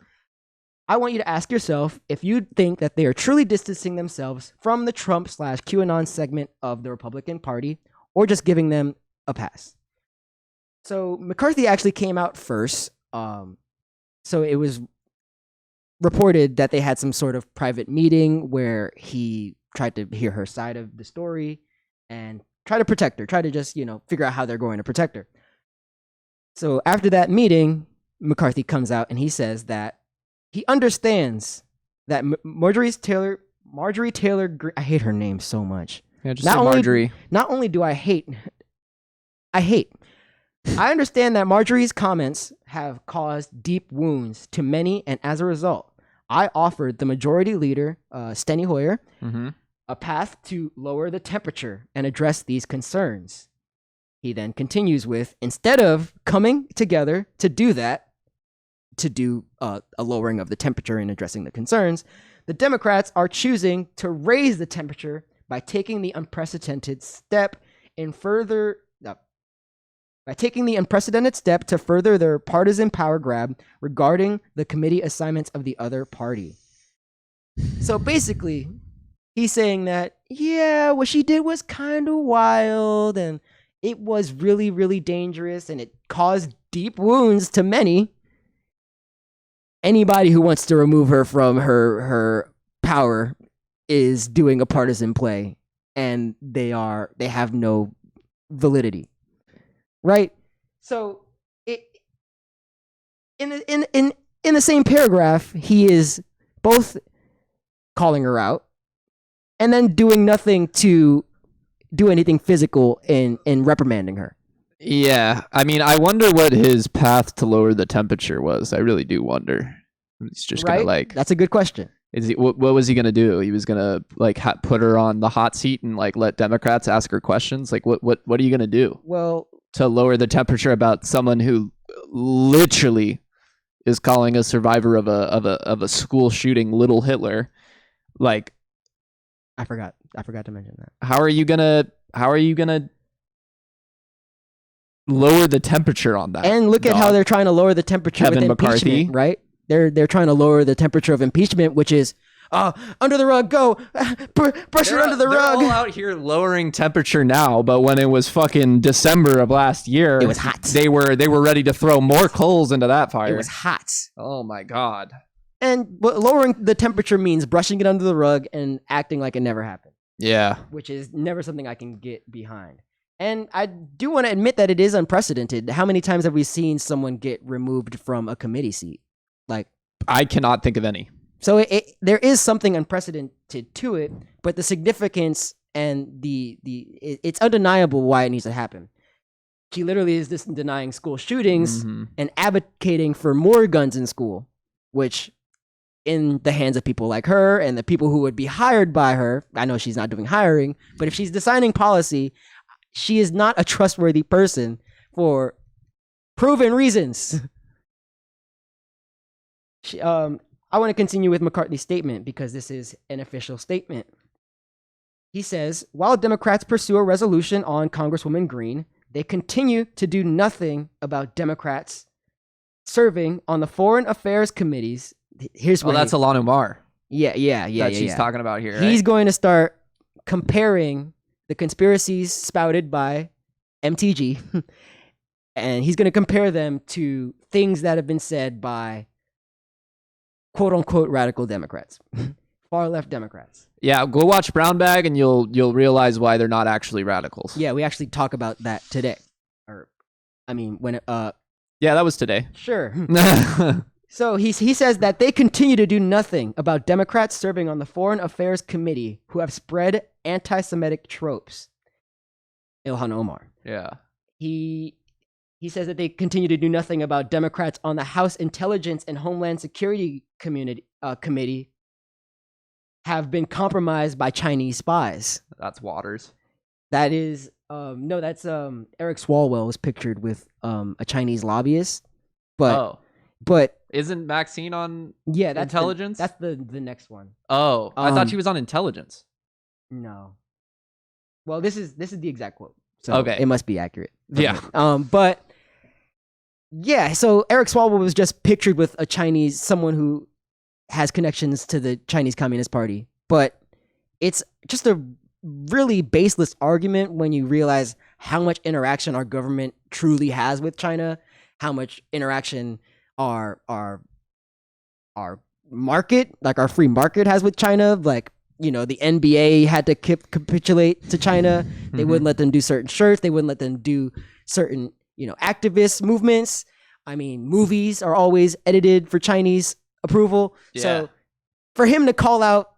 [SPEAKER 2] I want you to ask yourself if you think that they are truly distancing themselves from the Trump/QAnon segment of the Republican Party or just giving them a pass. So McCarthy actually came out first. So it was reported that they had some sort of private meeting where he tried to hear her side of the story and try to protect her, try to just, figure out how they're going to protect her. So after that meeting, McCarthy comes out and he says that he understands that Marjorie Taylor Greene, I hate her name so much.
[SPEAKER 3] Yeah, just say Marjorie.
[SPEAKER 2] Not only do I hate. I understand that Marjorie's comments have caused deep wounds to many, and as a result, I offered the majority leader, Steny Hoyer, a path to lower the temperature and address these concerns. He then continues with, instead of coming together to do that, to do a lowering of the temperature and addressing the concerns, the Democrats are choosing to raise the temperature by taking the unprecedented step to further their partisan power grab regarding the committee assignments of the other party. So basically, he's saying that, yeah, what she did was kind of wild and it was really, really dangerous and it caused deep wounds to many. Anybody who wants to remove her from her power is doing a partisan play, and they have no validity, right? So in the same paragraph, he is both calling her out and then doing nothing to do anything physical in reprimanding her.
[SPEAKER 3] Yeah, I mean, I wonder what his path to lower the temperature was. I really do wonder. He's just gonna
[SPEAKER 2] That's a good question.
[SPEAKER 3] Is he? What was he gonna do? He was gonna put her on the hot seat and let Democrats ask her questions. What are you gonna do?
[SPEAKER 2] Well,
[SPEAKER 3] to lower the temperature about someone who literally is calling a survivor of a school shooting Little Hitler. I
[SPEAKER 2] forgot to mention that.
[SPEAKER 3] How are you gonna lower the temperature on that?
[SPEAKER 2] And look at how they're trying to lower the temperature
[SPEAKER 3] Kevin
[SPEAKER 2] with
[SPEAKER 3] McCarthy.
[SPEAKER 2] impeachment, right? They're trying to lower the temperature of impeachment, which is under the rug, go brush it under the rug.
[SPEAKER 3] They're all out here lowering temperature now, but when it was fucking December of last year,
[SPEAKER 2] it was hot.
[SPEAKER 3] They were ready to throw more coals into that fire.
[SPEAKER 2] It was hot.
[SPEAKER 3] Oh my god.
[SPEAKER 2] And lowering the temperature means brushing it under the rug and acting like it never happened.
[SPEAKER 3] Yeah.
[SPEAKER 2] Which is never something I can get behind. And I do want to admit that it is unprecedented. How many times have we seen someone get removed from a committee seat? I
[SPEAKER 3] cannot think of any.
[SPEAKER 2] So there is something unprecedented to it, but the significance and it's undeniable why it needs to happen. She literally is just denying school shootings and advocating for more guns in school, which in the hands of people like her and the people who would be hired by her, I know she's not doing hiring, but if she's designing policy, she is not a trustworthy person for proven reasons. I want to continue with McCarthy's statement because this is an official statement. He says, while Democrats pursue a resolution on Congresswoman Green, they continue to do nothing about Democrats serving on the foreign affairs committees. Here's what
[SPEAKER 3] that's Ilhan Omar.
[SPEAKER 2] Yeah.
[SPEAKER 3] That she's talking about here.
[SPEAKER 2] He's going to start comparing the conspiracies spouted by MTG And he's going to compare them to things that have been said by quote unquote radical Democrats, far left Democrats.
[SPEAKER 3] Yeah, go watch Brown Bag and you'll realize why they're not actually radicals.
[SPEAKER 2] Yeah, we actually talk about that today. Or, I mean, when
[SPEAKER 3] Yeah, that was today.
[SPEAKER 2] sure. So he says that they continue to do nothing about Democrats serving on the Foreign Affairs Committee who have spread anti-Semitic tropes. Ilhan Omar.
[SPEAKER 3] Yeah.
[SPEAKER 2] He says that they continue to do nothing about Democrats on the House Intelligence and Homeland Security Committee have been compromised by Chinese spies.
[SPEAKER 3] That's Waters.
[SPEAKER 2] That is no, that's Eric Swalwell was pictured with a Chinese lobbyist, but
[SPEAKER 3] isn't Maxine on
[SPEAKER 2] yeah, that's
[SPEAKER 3] intelligence?
[SPEAKER 2] That's the next one.
[SPEAKER 3] Oh, I thought she was on intelligence.
[SPEAKER 2] No. Well, this is the exact quote, so
[SPEAKER 3] Okay.
[SPEAKER 2] it must be accurate.
[SPEAKER 3] Yeah.
[SPEAKER 2] But yeah, so Eric Swalwell was just pictured with someone who has connections to the Chinese Communist Party, but it's just a really baseless argument when you realize how much interaction our government truly has with China, how much interaction our market, like our free market, has with China. Like, you know, the NBA had to capitulate to China. They wouldn't let them do certain shirts. They wouldn't let them do certain, you know, activist movements. I mean, movies are always edited for Chinese approval.
[SPEAKER 3] Yeah.
[SPEAKER 2] So for him to call out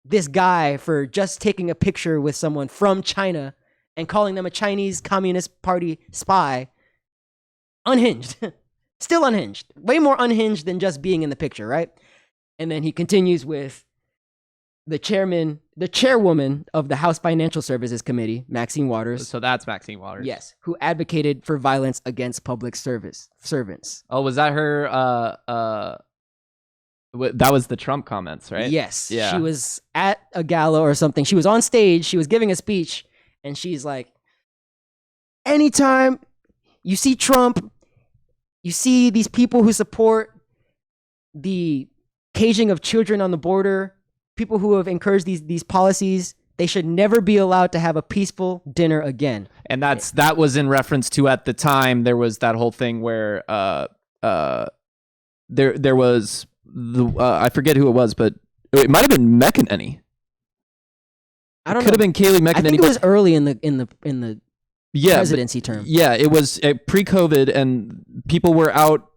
[SPEAKER 2] this guy for just taking a picture with someone from China and calling them a Chinese Communist Party spy, unhinged. Still unhinged. Way more unhinged than just being in the picture, right? And then he continues with the chairwoman of the House Financial Services Committee, Maxine Waters.
[SPEAKER 3] So that's Maxine Waters.
[SPEAKER 2] Yes, who advocated for violence against public servants.
[SPEAKER 3] Oh, was that her? That was the Trump comments, right?
[SPEAKER 2] Yes.
[SPEAKER 3] Yeah.
[SPEAKER 2] She was at a gala or something. She was on stage. She was giving a speech, and she's like, anytime you see Trump, you see these people who support the caging of children on the border, people who have encouraged these policies, they should never be allowed to have a peaceful dinner again.
[SPEAKER 3] And that was in reference to, at the time, there was that whole thing where there was I forget who it was, but it might have been McEnany.
[SPEAKER 2] I don't know.
[SPEAKER 3] Could have been Kayleigh McEnany.
[SPEAKER 2] I think it was early in the presidency term.
[SPEAKER 3] Yeah, it was pre-COVID, and people were out.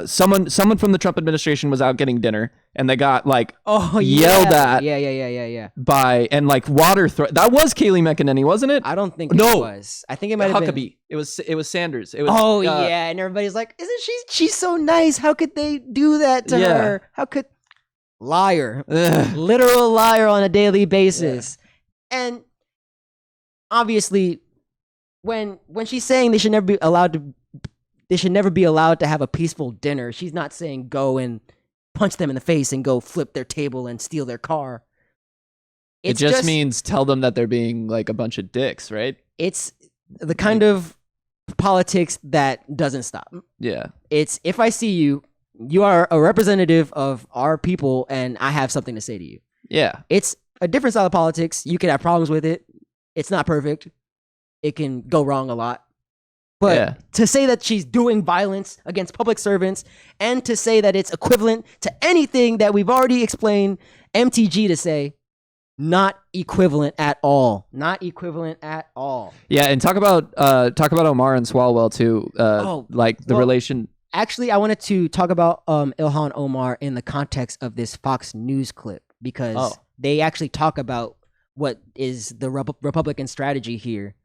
[SPEAKER 3] Someone from the Trump administration was out getting dinner, and they got like yelled at.
[SPEAKER 2] Yeah.
[SPEAKER 3] By and like water throw. That was Kayleigh McEnany, wasn't it?
[SPEAKER 2] I don't think it was. I think it might have been
[SPEAKER 3] Huckabee. It was Sanders. It was.
[SPEAKER 2] Yeah, and everybody's like, "Isn't she's so nice? How could they do that to her? How could liar, literal liar on a daily basis?" Yeah. And obviously, when she's saying they should never be allowed to have a peaceful dinner, she's not saying go and punch them in the face and go flip their table and steal their car.
[SPEAKER 3] It just means tell them that they're being like a bunch of dicks, right?
[SPEAKER 2] It's the kind of politics that doesn't stop.
[SPEAKER 3] Yeah.
[SPEAKER 2] It's, if I see you, you are a representative of our people, and I have something to say to you.
[SPEAKER 3] Yeah.
[SPEAKER 2] It's a different style of politics. You can have problems with it. It's not perfect. It can go wrong a lot. But to say that she's doing violence against public servants, and to say that it's equivalent to anything that we've already explained MTG to say, not equivalent at all. Not equivalent at all.
[SPEAKER 3] Yeah, and talk about Omar and Swalwell too. Relation.
[SPEAKER 2] Actually, I wanted to talk about Ilhan Omar in the context of this Fox News clip, because they actually talk about what is the Republican strategy here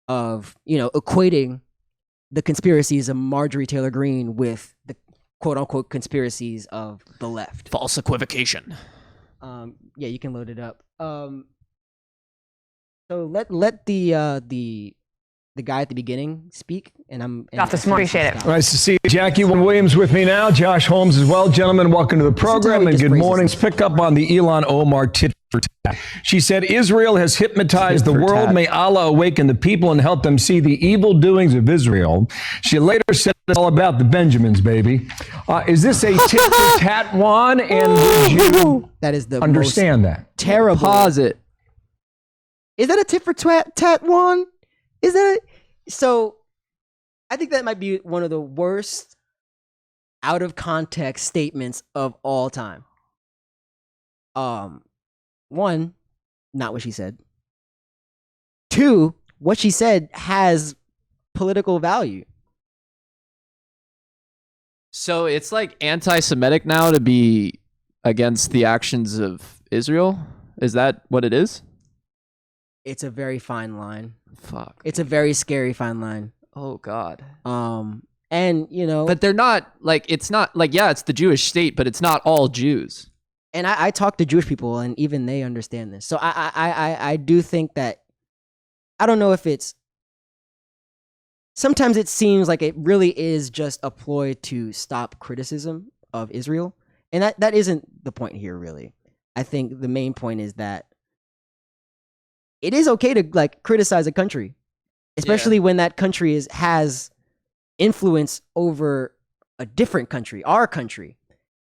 [SPEAKER 2] of, equating the conspiracies of Marjorie Taylor Greene with the quote-unquote conspiracies of the left.
[SPEAKER 3] False equivocation.
[SPEAKER 2] Yeah, you can load it up. So let the guy at the beginning speak, and I'm
[SPEAKER 4] Got this. Appreciate it.
[SPEAKER 5] Nice to see you. Jackie Williams with me now. Josh Holmes as well. Gentlemen, welcome to the program, and good morning. Let's pick up on the Ilhan Omar tit for tat. She said, Israel has hypnotized the world. May Allah awaken the people and help them see the evil doings of Israel. She later said it's all about the Benjamins, baby. Is this a tit for tat, Juan? And would you
[SPEAKER 2] that is the
[SPEAKER 5] understand
[SPEAKER 2] most
[SPEAKER 5] that?
[SPEAKER 2] Terrible.
[SPEAKER 3] Pause it.
[SPEAKER 2] Is that a tit for tat, Juan? Is that so? I think that might be one of the worst out of context statements of all time. One, not what she said. Two, what she said has political value.
[SPEAKER 3] So it's like anti-Semitic now to be against the actions of Israel? Is that what it is?
[SPEAKER 2] It's a very fine line.
[SPEAKER 3] Fuck.
[SPEAKER 2] It's a very scary fine line.
[SPEAKER 3] Oh God.
[SPEAKER 2] And you know,
[SPEAKER 3] But they're not like, it's not like, yeah, it's the Jewish state, but it's not all Jews.
[SPEAKER 2] and I talk to Jewish people, and even they understand this. So I do think that, I don't know if it's, sometimes it seems like it really is just a ploy to stop criticism of Israel, and that isn't the point here, really. I think the main point is that it is okay to like criticize a country, especially when that country has influence over a different country, our country.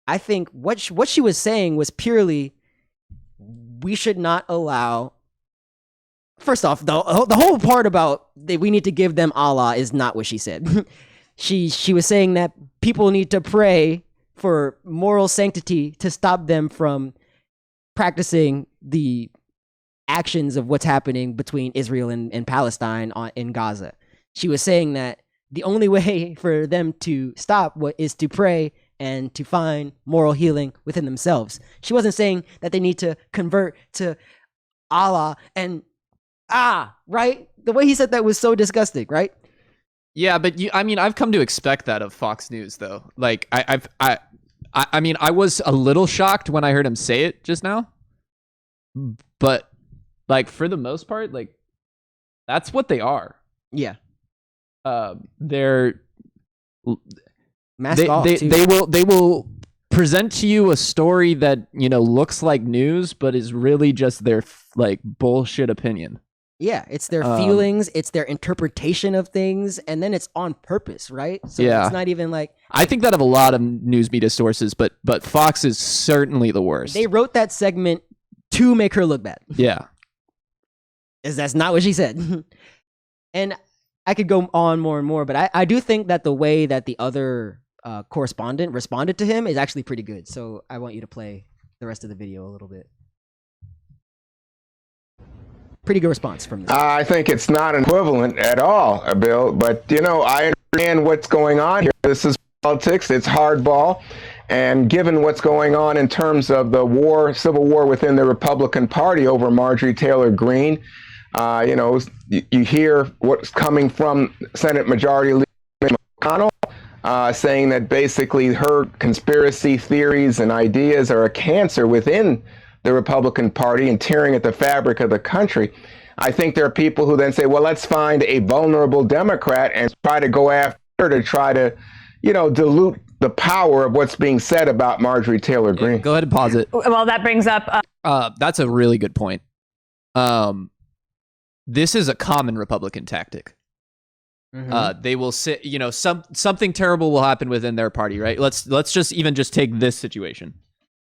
[SPEAKER 2] I think what she was saying was purely, we should not allow. First off, the whole part about that we need to give them Allah is not what she said. She was saying that people need to pray for moral sanctity to stop them from practicing the actions of what's happening between Israel and Palestine in Gaza. She was saying that the only way for them to stop is to pray and to find moral healing within themselves. She wasn't saying that they need to convert to Allah and right? The way he said that was so disgusting, right?
[SPEAKER 3] Yeah, but I've come to expect that of Fox News, though. Like, I mean, I was a little shocked when I heard him say it just now, but like for the most part, like that's what they are.
[SPEAKER 2] Yeah.
[SPEAKER 3] They're
[SPEAKER 2] Mask off, too.
[SPEAKER 3] they will present to you a story that, you know, looks like news, but is really just their like bullshit opinion.
[SPEAKER 2] Yeah, it's their feelings, it's their interpretation of things, and then it's on purpose, right? So
[SPEAKER 3] Yeah.
[SPEAKER 2] it's not even like,
[SPEAKER 3] I think that of a lot of news media sources, but Fox is certainly the worst.
[SPEAKER 2] they wrote that segment to make her look bad.
[SPEAKER 3] Yeah.
[SPEAKER 2] That's not what she said. And I could go on more and more, but I do think that the way that the other correspondent responded to him is actually pretty good. So I want you to play the rest of the video a little bit. Pretty good response from this.
[SPEAKER 4] I think it's not equivalent at all, Bill. But, you know, I understand what's going on here. This is politics. It's hardball. And given what's going on in terms of the civil war within the Republican Party over Marjorie Taylor Greene, you know, you hear what's coming from Senate Majority Leader Mitch McConnell, saying that basically her conspiracy theories and ideas are a cancer within the Republican Party and tearing at the fabric of the country. I think there are people who then say, well, let's find a vulnerable Democrat and try to go after her to try to, you know, dilute the power of what's being said about Marjorie Taylor Greene.
[SPEAKER 3] Go ahead and pause it.
[SPEAKER 6] Well, that brings up.
[SPEAKER 3] That's a really good point. This is a common Republican tactic.
[SPEAKER 2] Mhm.
[SPEAKER 3] They will sit, you know, something terrible will happen within their party, right? Let's just take this situation.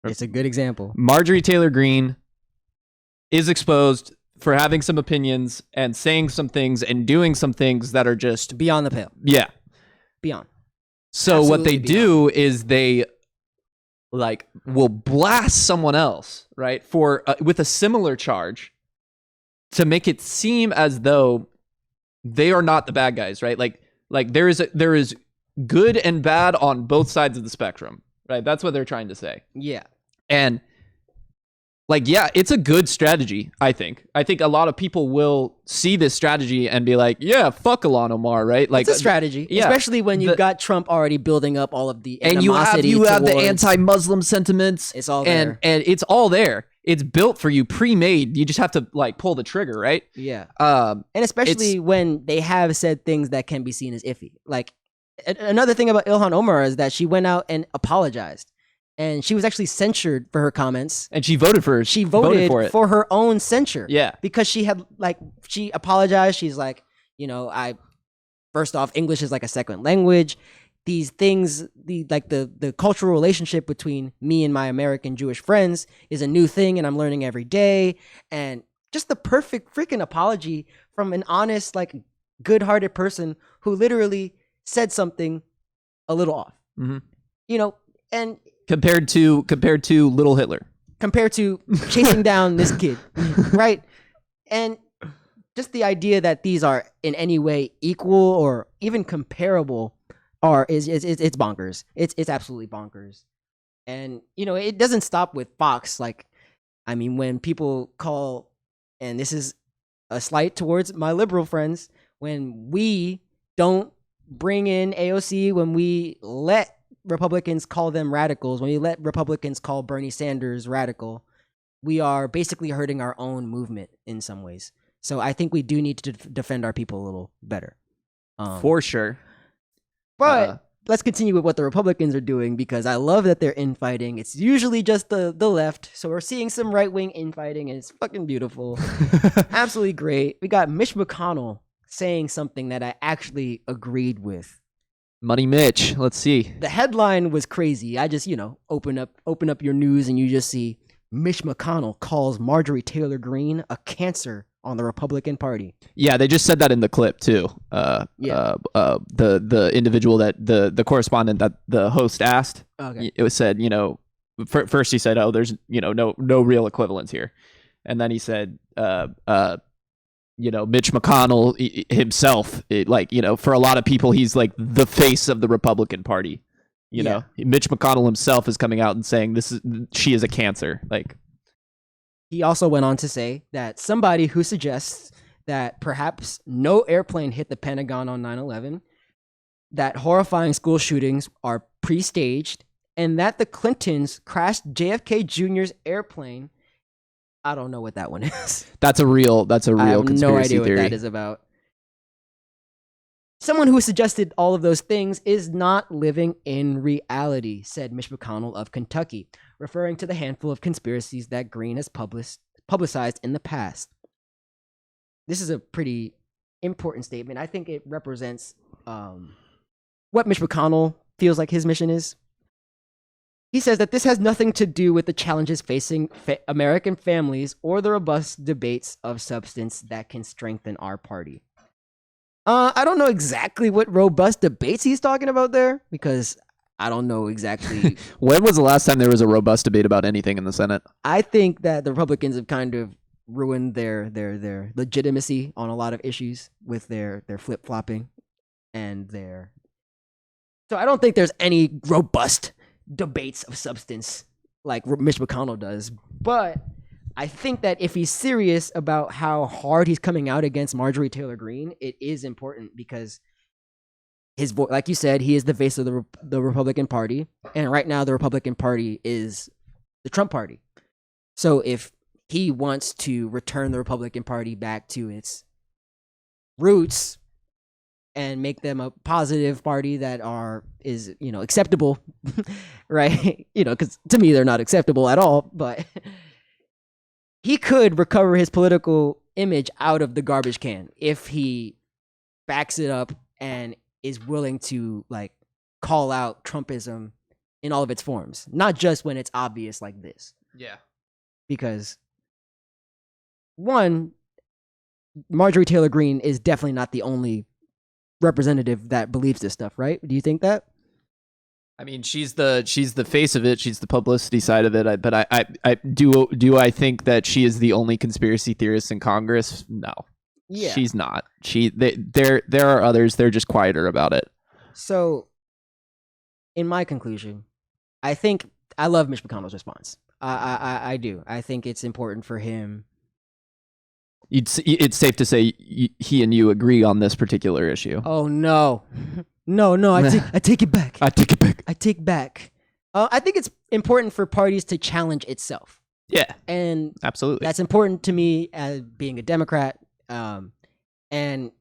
[SPEAKER 2] It's a good example.
[SPEAKER 3] Marjorie Taylor Greene is exposed for having some opinions and saying some things and doing some things that are just
[SPEAKER 2] Beyond the pale.
[SPEAKER 3] yeah.
[SPEAKER 2] Beyond.
[SPEAKER 3] So what they
[SPEAKER 2] Absolutely
[SPEAKER 3] do is they like will blast someone else, right, for with a similar charge to make it seem as though they are not the bad guys, right? Like there is good and bad on both sides of the spectrum, right? That's what they're trying to say.
[SPEAKER 2] Yeah.
[SPEAKER 3] And like, yeah, it's a good strategy, I think. I think a lot of people will see this strategy and be like, yeah, fuck Ilhan Omar, right? Like,
[SPEAKER 2] It's a strategy,
[SPEAKER 3] yeah.
[SPEAKER 2] especially when you've got Trump already building up all of the
[SPEAKER 3] and you have
[SPEAKER 2] animosity
[SPEAKER 3] the
[SPEAKER 2] towards-
[SPEAKER 3] anti-Muslim sentiments.
[SPEAKER 2] It's all there.
[SPEAKER 3] And it's all there. It's built for you, pre-made. You just have to like pull the trigger, right?
[SPEAKER 2] Yeah.
[SPEAKER 3] Um,
[SPEAKER 2] And especially when they have said things that can be seen as iffy. Like, another thing about Ilhan Omar is that she went out and apologized. And she was actually censured for her comments.
[SPEAKER 3] and she voted for it.
[SPEAKER 2] She voted
[SPEAKER 3] for it.
[SPEAKER 2] for her own censure.
[SPEAKER 3] Yeah.
[SPEAKER 2] Because she had, like, she apologized. She's like, you know, first off, English is like a second language. These things, the cultural relationship between me and my American Jewish friends is a new thing, and I'm learning every day. And just the perfect freaking apology from an honest, like, good-hearted person who literally said something a little off.
[SPEAKER 3] Mm-hmm.
[SPEAKER 2] You know, and
[SPEAKER 3] Compared to Little Hitler.
[SPEAKER 2] compared to chasing down this kid, right? And just the idea that these are in any way equal or even comparable is it's bonkers. It's absolutely bonkers. And you know, it doesn't stop with Fox. Like, I mean, when people call, and this is a slight towards my liberal friends, when we don't bring in AOC, when we let Republicans call them radicals, when we let Republicans call Bernie Sanders radical, we are basically hurting our own movement in some ways. So I think we do need to defend our people a little better.
[SPEAKER 3] For sure.
[SPEAKER 2] But let's continue with what the Republicans are doing, because I love that they're infighting. It's usually just the left. So we're seeing some right-wing infighting, and it's fucking beautiful. Absolutely great. We got Mitch McConnell saying something that I actually agreed with.
[SPEAKER 3] Money Mitch. Let's see.
[SPEAKER 2] The headline was crazy. I just, open up your news and you just see Mitch McConnell calls Marjorie Taylor Greene a cancer on the Republican Party.
[SPEAKER 3] Yeah, they just said that in the clip too. The individual that the correspondent that the host asked, it was said, first he said, oh, there's no real equivalence here, and then he said, Mitch McConnell himself, for a lot of people, he's like the face of the Republican Party. Mitch McConnell himself is coming out and saying she is a cancer. Like,
[SPEAKER 2] he also went on to say that somebody who suggests that perhaps no airplane hit the Pentagon on 9/11, that horrifying school shootings are pre-staged, and that the Clintons crashed JFK Jr.'s airplane. I don't know what that one is.
[SPEAKER 3] That's a real conspiracy
[SPEAKER 2] I have no idea
[SPEAKER 3] theory.
[SPEAKER 2] What that is about. Someone who suggested all of those things is not living in reality, said Mitch McConnell of Kentucky, referring to the handful of conspiracies that Greene has publicized in the past. This is a pretty important statement. I think it represents what Mitch McConnell feels like his mission is. He says that this has nothing to do with the challenges facing American families or the robust debates of substance that can strengthen our party. I don't know exactly what robust debates he's talking about there, because I don't know exactly.
[SPEAKER 3] When was the last time there was a robust debate about anything in the Senate?
[SPEAKER 2] I think that the Republicans have kind of ruined their legitimacy on a lot of issues with their flip-flopping and their. So I don't think there's any robust debates of substance like Mitch McConnell does, but I think that if he's serious about how hard he's coming out against Marjorie Taylor Greene, it is important, because his voice, like you said, he is the face of the Republican Party, and right now the Republican Party is the Trump Party. So if he wants to return the Republican Party back to its roots and make them a positive party that is acceptable, right? Because to me they're not acceptable at all, but he could recover his political image out of the garbage can if he backs it up and is willing to call out Trumpism in all of its forms, not just when it's obvious like this.
[SPEAKER 3] Yeah.
[SPEAKER 2] Because one, Marjorie Taylor Greene is definitely not the only representative that believes this stuff, right? Do you think that?
[SPEAKER 3] I mean, she's the face of it. She's the publicity side of it. But I do I think that she is the only conspiracy theorist in Congress? No,
[SPEAKER 2] Yeah,
[SPEAKER 3] she's not. There are others. They're just quieter about it.
[SPEAKER 2] So, in my conclusion, I think I love Mitch McConnell's response. I do. I think it's important for him.
[SPEAKER 3] It's safe to say he and you agree on this particular issue.
[SPEAKER 2] Oh no, no! I take it back.
[SPEAKER 3] I take it back.
[SPEAKER 2] I take back. I think it's important for parties to challenge itself.
[SPEAKER 3] Yeah,
[SPEAKER 2] and
[SPEAKER 3] absolutely.
[SPEAKER 2] That's important to me as being a Democrat. And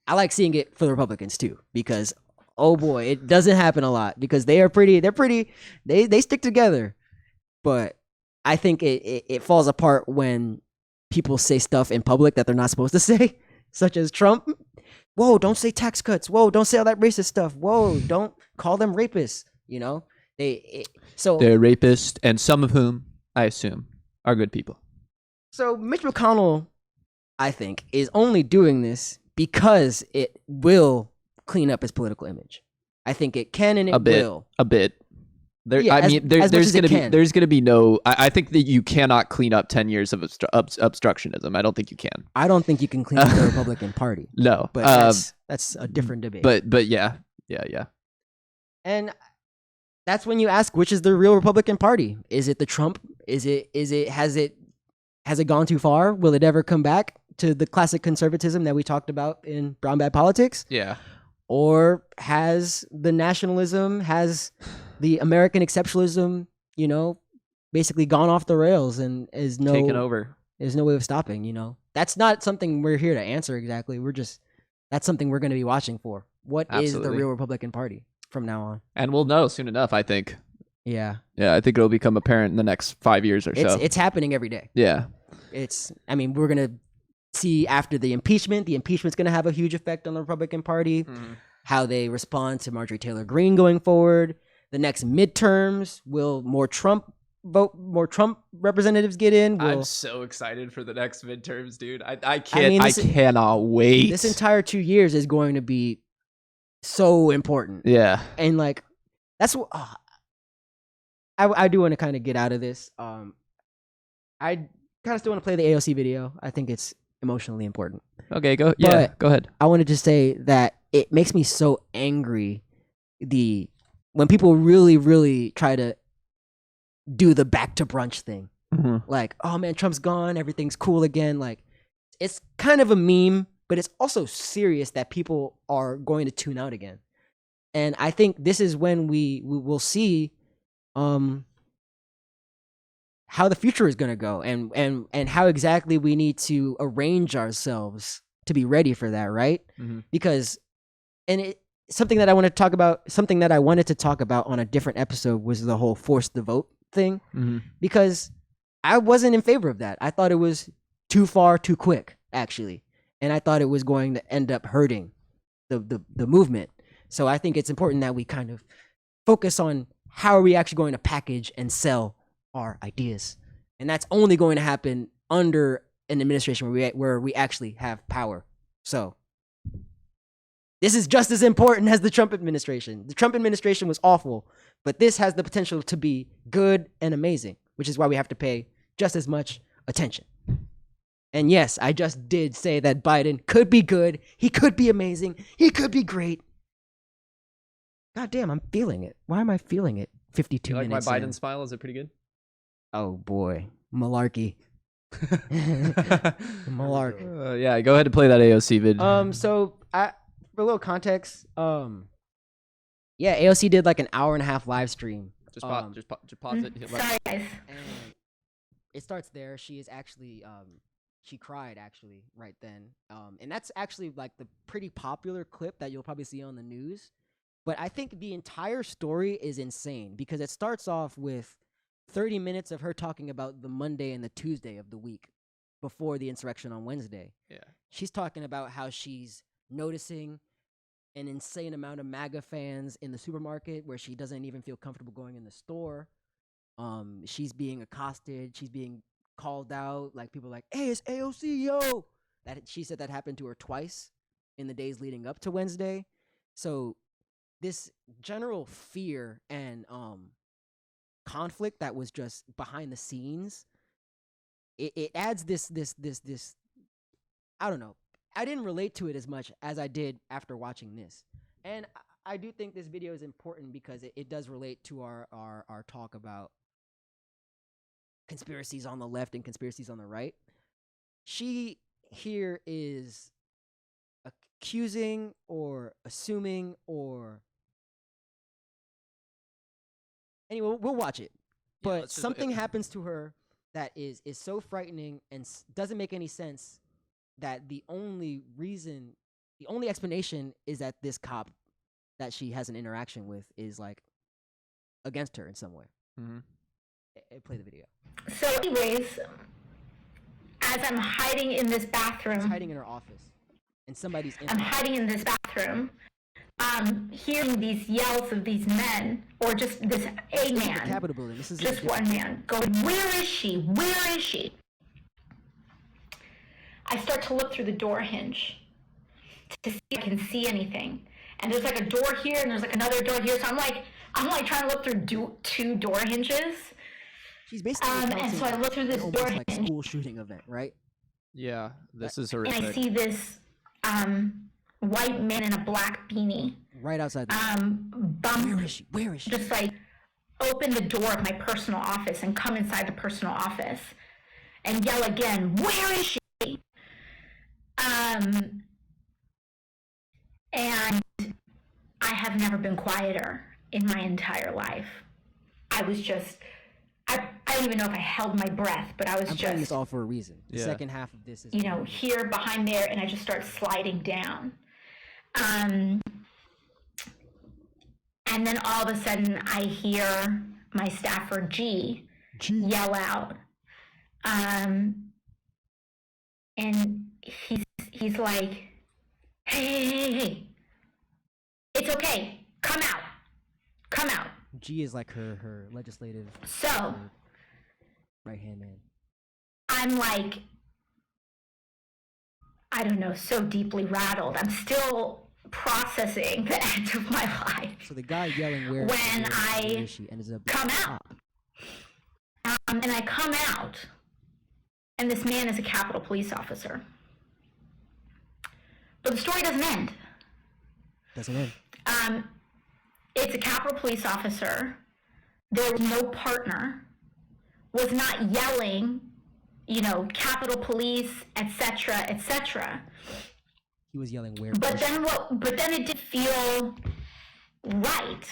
[SPEAKER 2] I like seeing it for the Republicans too, because oh boy, it doesn't happen a lot, because they stick together. But I think it falls apart when people say stuff in public that they're not supposed to say, such as Trump. Whoa, don't say tax cuts. Whoa, don't say all that racist stuff. Whoa, don't call them rapists.
[SPEAKER 3] They're rapists, and some of whom, I assume, are good people.
[SPEAKER 2] So Mitch McConnell, I think, is only doing this because it will clean up his political image. I think it can and it
[SPEAKER 3] A bit.
[SPEAKER 2] will.
[SPEAKER 3] A bit. There,
[SPEAKER 2] Yeah,
[SPEAKER 3] I mean,
[SPEAKER 2] as much
[SPEAKER 3] there's
[SPEAKER 2] as it
[SPEAKER 3] gonna be
[SPEAKER 2] can.
[SPEAKER 3] there's gonna be no. I think that you cannot clean up 10 years of obstructionism. I don't think you can.
[SPEAKER 2] I don't think you can clean up the Republican Party,
[SPEAKER 3] No,
[SPEAKER 2] but that's a different debate.
[SPEAKER 3] but yeah.
[SPEAKER 2] And that's when you ask, which is the real Republican Party? Is it the Trump? Has it gone too far? Will it ever come back to the classic conservatism that we talked about in Brown Bad Politics?
[SPEAKER 3] Yeah.
[SPEAKER 2] Or has the nationalism, has the American exceptionalism, basically gone off the rails and is
[SPEAKER 3] Taken over.
[SPEAKER 2] There's no way of stopping, That's not something we're here to answer exactly. That's something we're going to be watching for. What is the
[SPEAKER 3] Absolutely.
[SPEAKER 2] real Republican Party from now on?
[SPEAKER 3] And we'll know soon enough, I think.
[SPEAKER 2] Yeah.
[SPEAKER 3] Yeah, I think it'll become apparent in the next 5 years or so.
[SPEAKER 2] It's happening every day.
[SPEAKER 3] Yeah.
[SPEAKER 2] We're going to see after the impeachment. The impeachment's going to have a huge effect on the Republican Party, how they respond to Marjorie Taylor Greene going forward. The next midterms, will more Trump representatives get in?
[SPEAKER 3] I'm
[SPEAKER 2] Will,
[SPEAKER 3] so excited for the next midterms, dude. I
[SPEAKER 2] I
[SPEAKER 3] cannot wait.
[SPEAKER 2] this entire 2 years is going to be so important.
[SPEAKER 3] Yeah.
[SPEAKER 2] And that's what I do want to kind of get out of this. I kind of still want to play the AOC video. I think it's emotionally important.
[SPEAKER 3] Okay, go ahead.
[SPEAKER 2] I wanted to say that it makes me so angry when people really, really try to do the back to brunch thing. Like, oh man, Trump's gone, everything's cool again. Like, it's kind of a meme, but it's also serious that people are going to tune out again. And I think this is when we will see how the future is going to go and how exactly we need to arrange ourselves to be ready for that, right? Because something that I wanted to talk about on a different episode was the whole force the vote thing, because I wasn't in favor of that. I thought it was too far, too quick, actually, and I thought it was going to end up hurting the movement. So I think it's important that we kind of focus on how are we actually going to package and sell our ideas, and that's only going to happen under an administration where we actually have power. So this is just as important as the Trump administration. The Trump administration was awful, but this has the potential to be good and amazing, which is why we have to pay just as much attention. And yes, I just did say that Biden could be good. He could be amazing. He could be great. God damn, I'm feeling it. Why am I feeling it? 52
[SPEAKER 3] You like my
[SPEAKER 2] minutes
[SPEAKER 3] Biden
[SPEAKER 2] in.
[SPEAKER 3] smile? Is it pretty good?
[SPEAKER 2] Oh boy, malarkey. Malarkey.
[SPEAKER 3] Yeah, go ahead and play that AOC vid.
[SPEAKER 2] So for a little context, AOC did like an hour and a half live stream.
[SPEAKER 3] Just pause it. Hit like-
[SPEAKER 6] Sorry, guys.
[SPEAKER 2] And it starts there. She is actually she cried actually right then. And that's actually like the pretty popular clip that you'll probably see on the news. But I think the entire story is insane because it starts off with 30 minutes of her talking about the Monday and the Tuesday of the week before the insurrection on Wednesday.
[SPEAKER 3] Yeah.
[SPEAKER 2] She's talking about how she's noticing an insane amount of MAGA fans in the supermarket where she doesn't even feel comfortable going in the store. She's being accosted. She's being called out. Like people are like, hey, it's AOC, yo. She said that happened to her twice in the days leading up to Wednesday. So this general fear and conflict that was just behind the scenes, it adds this I don't know. I didn't relate to it as much as I did after watching this. And I do think this video is important because it does relate to our talk about conspiracies on the left and conspiracies on the right. She here is accusing or assuming or anyway, we'll watch it. But something happens to her that is so frightening and doesn't make any sense that the only explanation is that this cop that she has an interaction with is like against her in some way. Play the video.
[SPEAKER 6] So anyways, as I'm hiding in this bathroom,
[SPEAKER 2] She's hiding in her office, and somebody's in
[SPEAKER 6] I'm hiding in this bathroom, hearing these yells of these men, or just this a
[SPEAKER 2] the
[SPEAKER 6] man,
[SPEAKER 2] Capitol building. This is
[SPEAKER 6] just one man, going, where is she? Where is she? I start to look through the door hinge to see if I can see anything. and there's like a door here, and there's like another door here. So I'm like trying to look through two door hinges.
[SPEAKER 2] She's basically
[SPEAKER 6] and so I look through this door
[SPEAKER 2] like
[SPEAKER 6] hinge,
[SPEAKER 2] school shooting event, right?
[SPEAKER 3] Yeah, this is
[SPEAKER 6] and
[SPEAKER 3] horrific.
[SPEAKER 6] I see this white man in a black beanie.
[SPEAKER 2] Right outside.
[SPEAKER 6] Bump.
[SPEAKER 2] Where is she?
[SPEAKER 6] Just like open the door of my personal office and come inside the personal office and yell again, "Where is she?" And I have never been quieter in my entire life. I was just, I don't even know if I held my breath, but I was
[SPEAKER 2] I'm playing this all for a reason. The second half of this is,
[SPEAKER 6] here behind there, and I just start sliding down. And then all of a sudden I hear my staffer G yell out. And he's like, hey, it's okay, come out.
[SPEAKER 2] G is like her legislative
[SPEAKER 6] So
[SPEAKER 2] right hand man.
[SPEAKER 6] I'm like, I don't know, so deeply rattled. I'm still processing the end of my life.
[SPEAKER 2] So the guy yelling where is she ends up
[SPEAKER 6] come out. And I come out, and this man is a Capitol Police officer. But the story doesn't end. It's a Capitol Police officer. There was no partner. Was not yelling, Capitol Police, etc., etc.
[SPEAKER 2] He was yelling where.
[SPEAKER 6] But then it did feel right,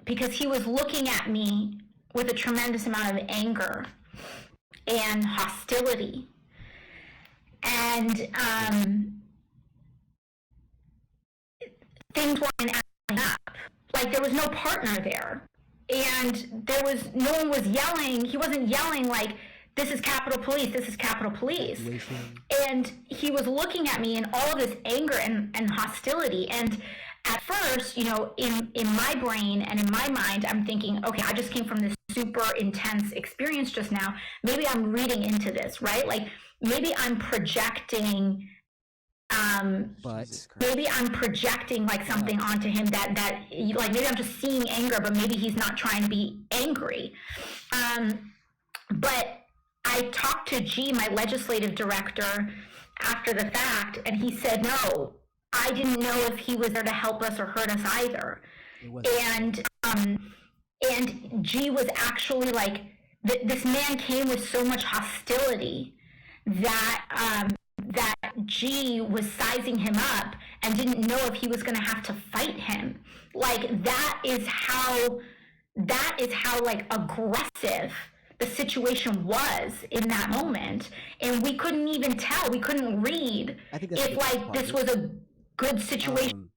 [SPEAKER 6] because he was looking at me with a tremendous amount of anger and hostility, and things weren't adding up. Like, there was no partner there, and no one was yelling. He wasn't yelling like, "This is Capitol Police, this is Capitol Police." And he was looking at me in all of this anger and hostility. And at first, in my brain and in my mind, I'm thinking, okay, I just came from this super intense experience just now. Maybe I'm reading into this, right? Like, maybe I'm projecting, maybe I'm projecting like something onto him that like, maybe I'm just seeing anger, but maybe he's not trying to be angry. But I talked to G, my legislative director, after the fact, and he said, no, I didn't know if he was there to help us or hurt us either. And G was actually like, this man came with so much hostility that G was sizing him up and didn't know if he was going to have to fight him. Like, that is how like aggressive the situation was in that moment, and we couldn't even tell. We couldn't read if like this was a good situation.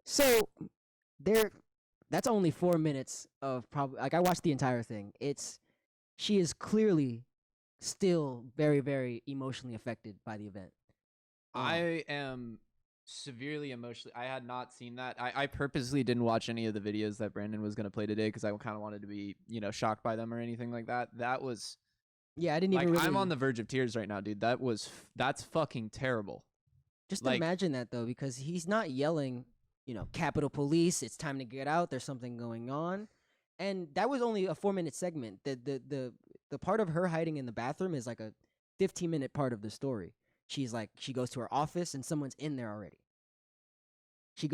[SPEAKER 2] So that's only 4 minutes of probably, like, I watched the entire thing. She is clearly still very, very emotionally affected by the event.
[SPEAKER 3] I am severely emotionally. I had not seen that. I purposely didn't watch any of the videos that Brandon was going to play today because I kind of wanted to be, shocked by them or anything like that. That was,
[SPEAKER 2] I didn't even.
[SPEAKER 3] I'm on the verge of tears right now, dude. That's fucking terrible.
[SPEAKER 2] Just imagine that though, because he's not yelling, Capitol Police, it's time to get out. There's something going on, and that was only a 4-minute segment. The part of her hiding in the bathroom is like a 15-minute part of the story. She goes to her office and someone's in there already.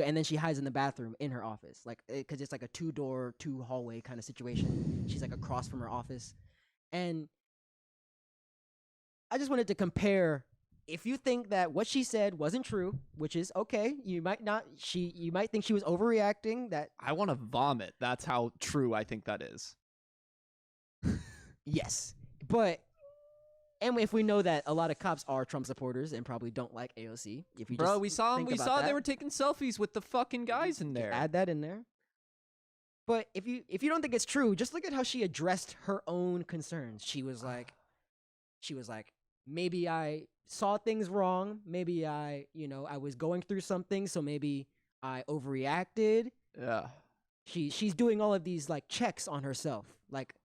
[SPEAKER 2] And then she hides in the bathroom in her office, like, because it's like a 2-door, 2-hallway kind of situation. She's like across from her office, and I just wanted to compare. If you think that what she said wasn't true, which is okay, you might think she was overreacting. That
[SPEAKER 3] I want to vomit. That's how true I think that is.
[SPEAKER 2] Yes, but. And if we know that a lot of cops are Trump supporters and probably don't like AOC,
[SPEAKER 3] we saw them. We saw they were taking selfies with the fucking guys in there.
[SPEAKER 2] Add that in there. But if you don't think it's true, just look at how she addressed her own concerns. She was like, maybe I saw things wrong. Maybe I was going through something, so maybe I overreacted.
[SPEAKER 3] Yeah.
[SPEAKER 2] She's doing all of these like checks on herself, like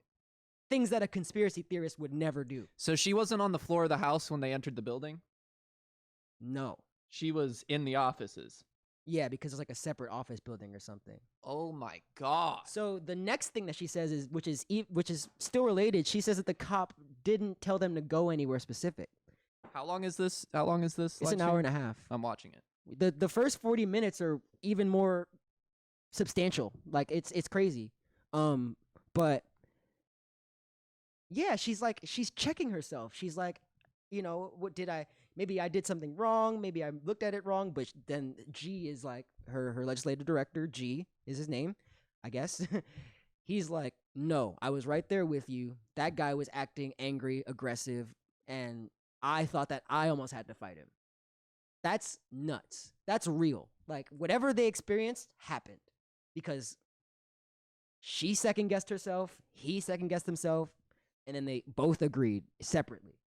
[SPEAKER 2] things that a conspiracy theorist would never do.
[SPEAKER 3] So she wasn't on the floor of the house when they entered the building?
[SPEAKER 2] No.
[SPEAKER 3] She was in the offices.
[SPEAKER 2] Yeah, because it's like a separate office building or something.
[SPEAKER 3] Oh my god.
[SPEAKER 2] So the next thing that she says is, which is still related. She says that the cop didn't tell them to go anywhere specific.
[SPEAKER 3] How long is this? It's
[SPEAKER 2] an hour and a half.
[SPEAKER 3] I'm watching it.
[SPEAKER 2] The first 40 minutes are even more substantial. Like it's crazy. But yeah, she's checking herself. She's like, maybe I did something wrong, maybe I looked at it wrong, but then G is like her legislative director, G is his name, I guess. He's like, "No, I was right there with you. That guy was acting angry, aggressive, and I thought that I almost had to fight him." That's nuts. That's real. Like whatever they experienced happened because she second guessed herself, he second guessed himself, and then they both agreed separately.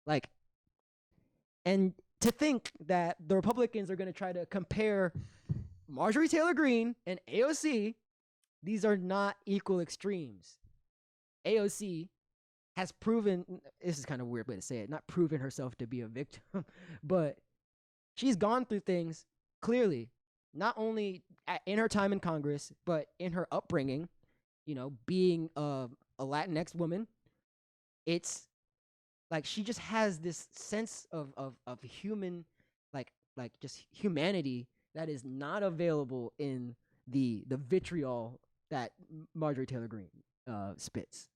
[SPEAKER 2] Like, and to think that the Republicans are going to try to compare Marjorie Taylor Greene and AOC, these are not equal extremes. AOC has proven, this is kind of a weird way to say it, not proven herself to be a victim, but she's gone through things clearly, not only in her time in Congress, but in her upbringing, being a Latinx woman. It's like she just has this sense of human, like just humanity that is not available in the vitriol that Marjorie Taylor Greene spits.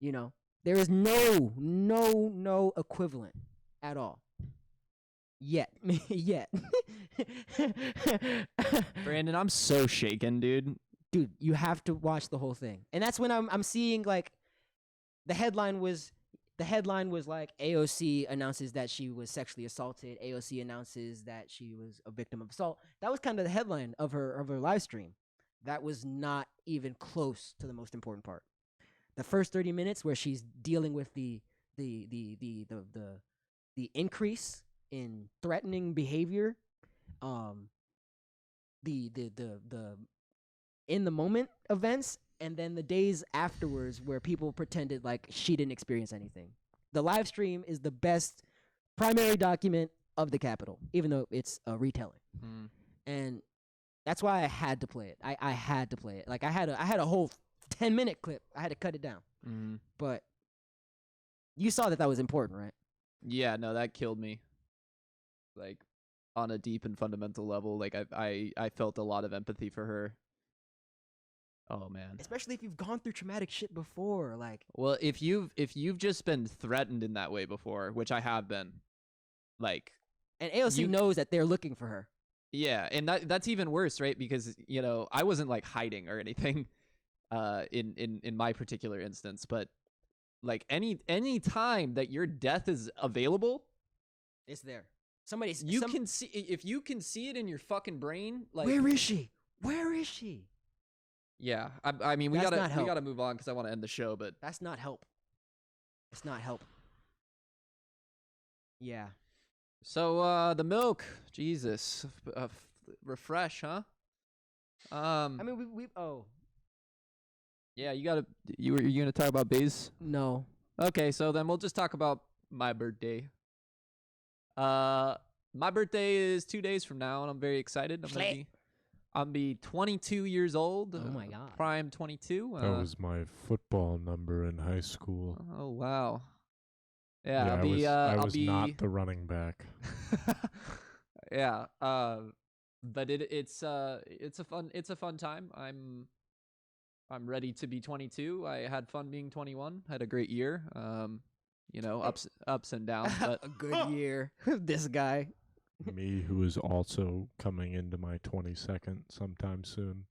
[SPEAKER 2] There is no equivalent at all. Yet.
[SPEAKER 3] Brandon, I'm so shaken, dude.
[SPEAKER 2] Dude, you have to watch the whole thing. And that's when I'm seeing like the headline was like AOC announces that she was sexually assaulted. AOC announces that she was a victim of assault. That was kind of the headline of her live stream. That was not even close to the most important part. The first 30 minutes where she's dealing with the increase in threatening behavior, the in the moment events, and then the days afterwards where people pretended like she didn't experience anything. The live stream is the best primary document of the Capitol, even though it's a retelling. And that's why I had to play it. I had to play it. Like I had a whole 10-minute clip. I had to cut it down. But you saw that was important, right?
[SPEAKER 3] Yeah, no, that killed me. Like on a deep and fundamental level, like I felt a lot of empathy for her. Oh man.
[SPEAKER 2] Especially if you've gone through traumatic shit before, like.
[SPEAKER 3] Well, if you've just been threatened in that way before, which I have been, like.
[SPEAKER 2] And AOC knows that they're looking for her.
[SPEAKER 3] Yeah, and that's even worse, right? Because I wasn't like hiding or anything, in my particular instance, but like any time that your death is available,
[SPEAKER 2] it's there.
[SPEAKER 3] Can see, if you can see it in your fucking brain, like
[SPEAKER 2] where is she?
[SPEAKER 3] Yeah, I mean we gotta move on because I want to end the show, but
[SPEAKER 2] that's not help. It's not help. Yeah.
[SPEAKER 3] So the milk, Jesus, refresh, huh?
[SPEAKER 2] I mean we
[SPEAKER 3] yeah, you gonna talk about Baze?
[SPEAKER 2] No.
[SPEAKER 3] Okay, so then we'll just talk about my birthday. My birthday is 2 days from now, and I'm very excited. I'm be 22 years old.
[SPEAKER 2] Oh my god.
[SPEAKER 3] Prime 22.
[SPEAKER 1] That was my football number in high school.
[SPEAKER 3] Oh wow. Yeah,
[SPEAKER 1] I was not the running back.
[SPEAKER 3] Yeah. But it's a fun time. I'm ready to be 22. I had fun being 21. Had a great year. Ups and downs, but
[SPEAKER 2] a good year. This guy.
[SPEAKER 1] Me, who is also coming into my 22nd sometime soon.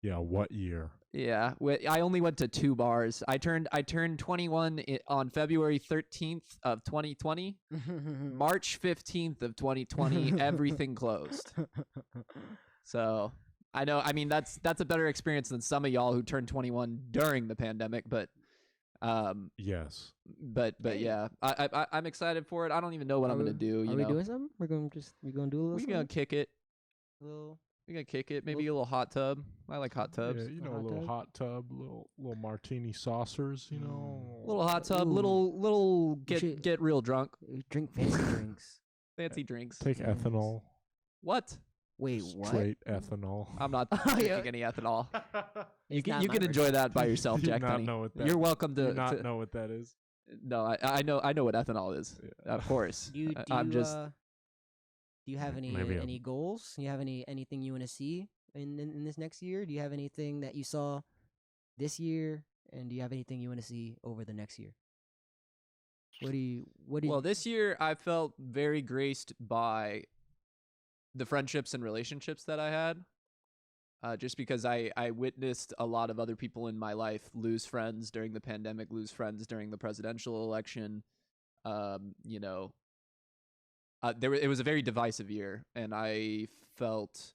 [SPEAKER 1] Yeah, what year?
[SPEAKER 3] Yeah, I only went to 2 bars. I turned 21 on February 13th of 2020. March 15th of 2020, everything closed. So I know. I mean, that's a better experience than some of y'all who turned 21 during the pandemic. But
[SPEAKER 1] yes.
[SPEAKER 3] But yeah, I'm excited for it. I don't even know what I'm gonna do.
[SPEAKER 2] Are we doing something? We're gonna do a little.
[SPEAKER 3] We're gonna kick it.
[SPEAKER 2] Little.
[SPEAKER 3] We're gonna kick it. Maybe a little hot tub. I like hot tubs.
[SPEAKER 1] Yeah, a little hot tub, little martini saucers.
[SPEAKER 3] Little hot tub. Little get real drunk.
[SPEAKER 2] Drink fancy drinks.
[SPEAKER 3] Fancy drinks.
[SPEAKER 1] Take ethanol.
[SPEAKER 3] What?
[SPEAKER 2] Wait, what?
[SPEAKER 1] Straight ethanol.
[SPEAKER 3] I'm not
[SPEAKER 2] Oh,
[SPEAKER 3] drinking
[SPEAKER 2] yeah.
[SPEAKER 3] any ethanol. You
[SPEAKER 2] It's
[SPEAKER 3] can
[SPEAKER 2] not
[SPEAKER 3] you
[SPEAKER 2] my
[SPEAKER 3] can enjoy
[SPEAKER 2] version.
[SPEAKER 3] that by yourself,
[SPEAKER 1] Do you
[SPEAKER 3] Jack
[SPEAKER 1] not
[SPEAKER 3] Tunney.
[SPEAKER 1] know what that
[SPEAKER 3] You're
[SPEAKER 1] is?
[SPEAKER 3] welcome
[SPEAKER 1] Do you
[SPEAKER 3] to.
[SPEAKER 1] not know what that is?
[SPEAKER 3] No, I know what ethanol is. Of course.
[SPEAKER 2] Do you,
[SPEAKER 3] I'm just.
[SPEAKER 2] do you have any
[SPEAKER 1] Maybe
[SPEAKER 2] any goals? Do you have anything you want to see in this next year? Do you have anything that you saw this year, and do you have anything you want to see over the next year? What do you?
[SPEAKER 3] Well, this year I felt very graced by the friendships and relationships that I had. Just because I witnessed a lot of other people in my life lose friends during the pandemic, lose friends during the presidential election. You know, it was a very divisive year, and I felt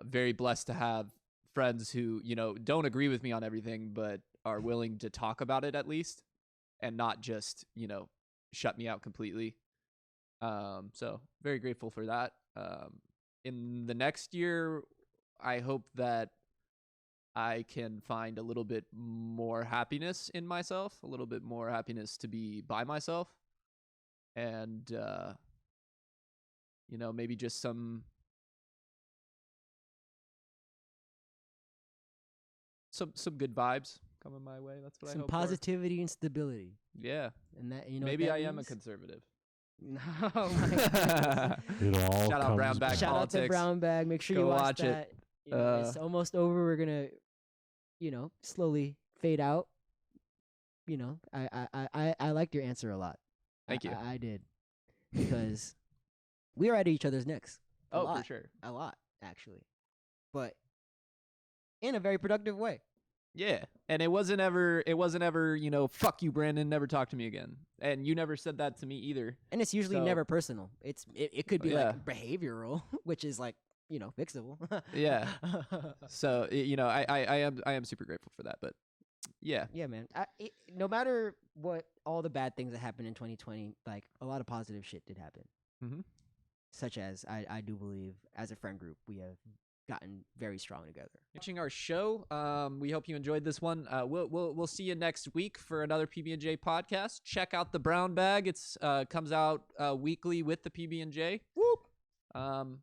[SPEAKER 3] very blessed to have friends who, you know, don't agree with me on everything, but are willing to talk about it at least, and not just, you know, shut me out completely. So very grateful for that. In the next year, I hope that I can find a little bit more happiness in myself, a little bit more happiness to be by myself, and you know, maybe just some good vibes coming my way. That's what I
[SPEAKER 2] some
[SPEAKER 3] hope
[SPEAKER 2] positivity and stability,
[SPEAKER 3] for. Yeah,
[SPEAKER 2] and that, you know,
[SPEAKER 3] maybe
[SPEAKER 2] what
[SPEAKER 3] I
[SPEAKER 2] that
[SPEAKER 3] am a
[SPEAKER 2] means?
[SPEAKER 3] conservative.
[SPEAKER 2] No, my goodness.
[SPEAKER 1] It all
[SPEAKER 3] Shout out
[SPEAKER 1] comes
[SPEAKER 3] Brown Bag
[SPEAKER 1] back.
[SPEAKER 2] Shout out to
[SPEAKER 3] Politics.
[SPEAKER 2] Brown Bag. Make sure
[SPEAKER 3] Go
[SPEAKER 2] you watch
[SPEAKER 3] watch it.
[SPEAKER 2] that. You know, it's almost over. We're gonna, you know, slowly fade out. You know, I liked your answer a lot.
[SPEAKER 3] Thank you.
[SPEAKER 2] I did, because we are at each other's necks.
[SPEAKER 3] Oh,
[SPEAKER 2] lot,
[SPEAKER 3] for sure.
[SPEAKER 2] a lot actually, but in a very productive way.
[SPEAKER 3] Yeah, and it wasn't ever, you know, fuck you, Brandon, never talk to me again. And you never said that to me either.
[SPEAKER 2] And it's usually
[SPEAKER 3] So-
[SPEAKER 2] never personal. It could be
[SPEAKER 3] Yeah.
[SPEAKER 2] like behavioral, which is like, you know, fixable.
[SPEAKER 3] Yeah. So, you know, I am super grateful for that, but yeah.
[SPEAKER 2] Yeah, man. No matter what, all the bad things that happened in 2020, like a lot of positive shit did happen.
[SPEAKER 3] Mm-hmm.
[SPEAKER 2] Such as I do believe, as a friend group, we have gotten very strong together.
[SPEAKER 3] Watching our show. We hope you enjoyed this one. We'll see you next week for another PB&J podcast. Check out the Brown Bag. It's comes out weekly with the PB&J.
[SPEAKER 2] Whoop.